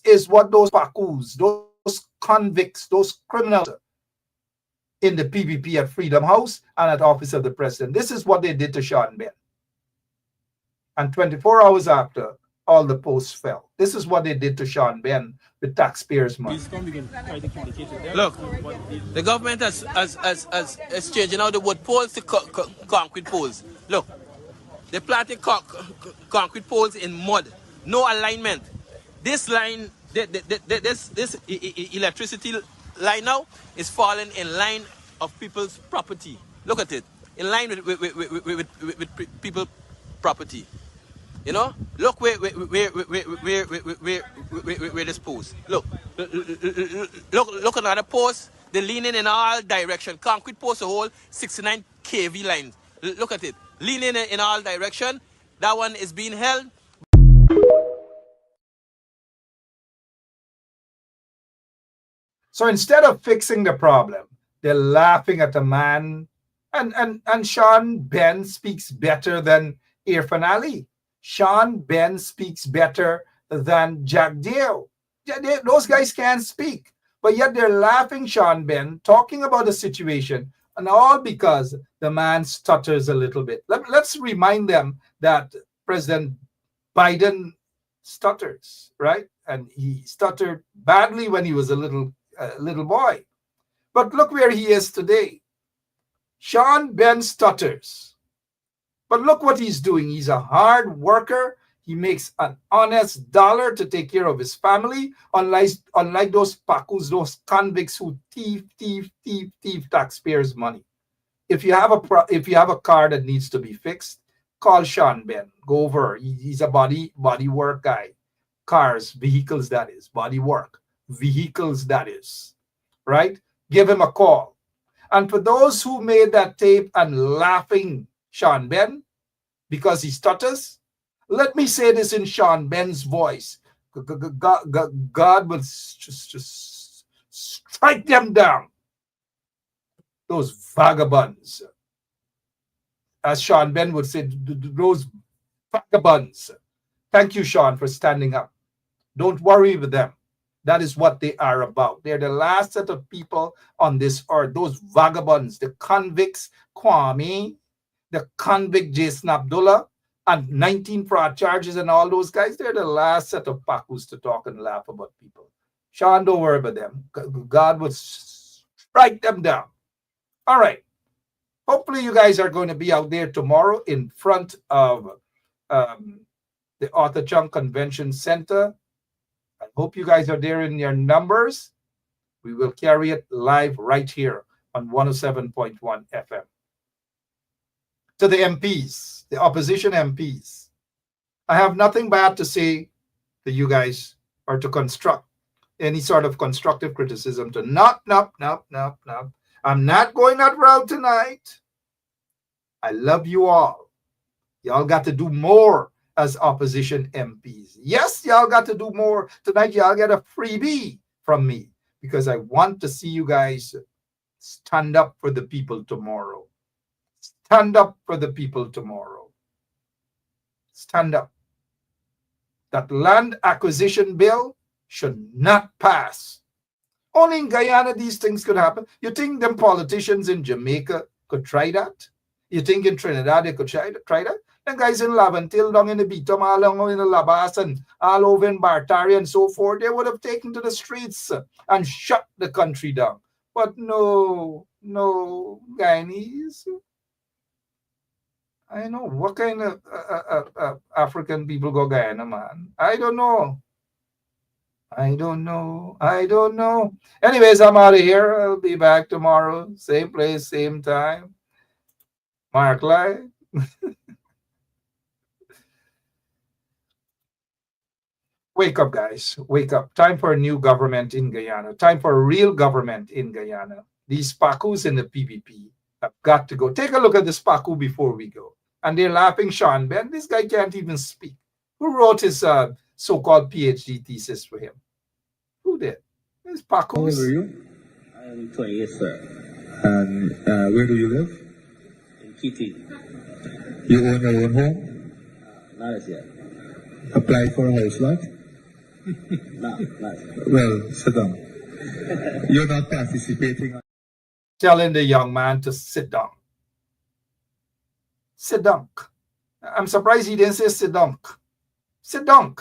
is what those pakus, those convicts, those criminals in the PVP at Freedom House and at Office of the President, this is what they did to Sean Ben. And 24 hours after, all the posts fell. This is what they did to Sean Ben with taxpayers' money. Look, the government has changing out the wood poles to concrete poles. Look, they planted concrete poles in mud, no alignment. This line, this electricity line now is falling in line of people's property. Look at it, in line with people's property. You know, look where this post. Look another post. They're leaning in all direction. Concrete post a whole 69 kV lines. Look at it, leaning in all direction. That one is being held. So instead of fixing the problem, they're laughing at the man. And Sean Ben speaks better than Irfan Ali. Sean Ben speaks better than Jack Dale. Those guys can't speak. But yet they're laughing Sean Ben, talking about the situation, and all because the man stutters a little bit. Let's remind them that President Biden stutters, right? And he stuttered badly when he was a little boy. But look where he is today. Sean Ben stutters. But look what he's doing. He's a hard worker. He makes an honest dollar to take care of his family, unlike those pakus, those convicts who thief taxpayers' money. If you have a car that needs to be fixed, call Sean Ben. Go over. He's a body work guy. Cars, vehicles, that is. Body work. Vehicles, that is. Right? Give him a call. And for those who made that tape and laughing Sean Ben because he stutters, let me say this in Sean Ben's voice. God will just strike them down. Those vagabonds. As Sean Ben would say, those vagabonds. Thank you, Sean, for standing up. Don't worry with them. That is what they are about. They're the last set of people on this earth. Those vagabonds, the convicts, Kwame, the convict Jason Abdullah, and 19 fraud charges and all those guys, they're the last set of pakus to talk and laugh about people. Sean, don't worry about them. God will strike them down. All right. Hopefully you guys are going to be out there tomorrow in front of the Arthur Chung Convention Center. I hope you guys are there in your numbers. We will carry it live right here on 107.1 FM. To the MPs, the opposition MPs, I have nothing bad to say to you guys or to construct. any sort of constructive criticism to nope. I'm not going that route tonight. I love you all. Y'all got to do more as opposition MPs. Yes, y'all got to do more. Tonight, y'all get a freebie from me because I want to see you guys stand up for the people tomorrow. Stand up for the people tomorrow. Stand up. That land acquisition bill should not pass. Only in Guyana these things could happen. You think them politicians in Jamaica could try that? You think in Trinidad they could try that? The guys in Laventille, down in the Bitom, all along in the Labas, and all over in Bartari and so forth, they would have taken to the streets and shut the country down. But no, Guyanese. I know. What kind of African people go Guyana, man? I don't know. Anyways, I'm out of here. I'll be back tomorrow. Same place, same time. Mark Live. Wake up, guys. Wake up. Time for a new government in Guyana. Time for a real government in Guyana. These Pacus in the PPP have got to go. Take a look at this Pacu before we go. And they're laughing Sean Ben. This guy can't even speak. Who wrote his so-called PhD thesis for him? Who did? It's Pacus. How old are you? I am 28, sir. And where do you live? In Kitty. You own your own home? Not as yet. Apply for a house lot? No, not yet. Well, sit down. You're not participating. Telling the young man to sit down. Sit down. I'm surprised he didn't say sit down. Sit down.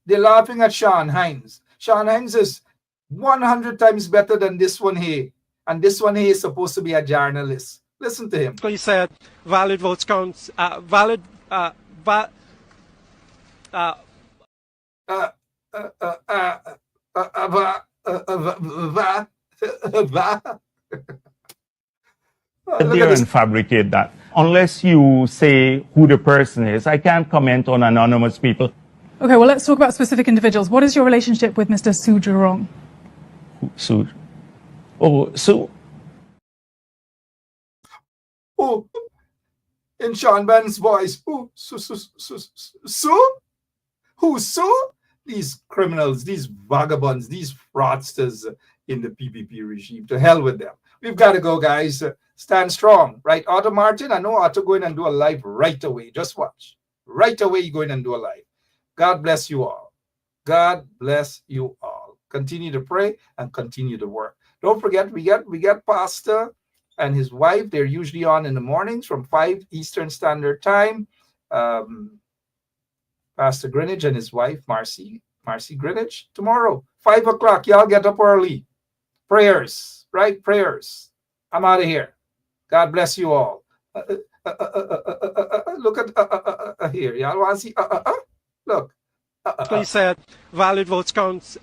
They're laughing at Sean Hines. Sean Hines is 100 times better than this one here. And this one here is supposed to be a journalist. Listen to him. He said valid votes count. There and fabricate that. Unless you say who the person is, I can't comment on anonymous people. Okay, well, let's talk about specific individuals. What is your relationship with Mr. Su Jurong? Su? Oh, Su. Oh, in Sean Ben's voice. Oh, Su? Who's Su? These criminals, these vagabonds, these fraudsters in the PPP regime. To hell with them. We've got to go, guys. Stand strong, right? Otto Martin, I know Otto going and do a live right away. Just watch. Right away, you go in and do a live. God bless you all. God bless you all. Continue to pray and continue to work. Don't forget, we got Pastor and his wife. They're usually on in the mornings from 5 Eastern Standard Time. Pastor Greenwich and his wife, Marcy Greenwich, tomorrow, 5 o'clock. Y'all get up early. Prayers, right? Prayers. I'm out of here. God bless you all. Look at here. Y'all want to see? Look. He said valid votes count.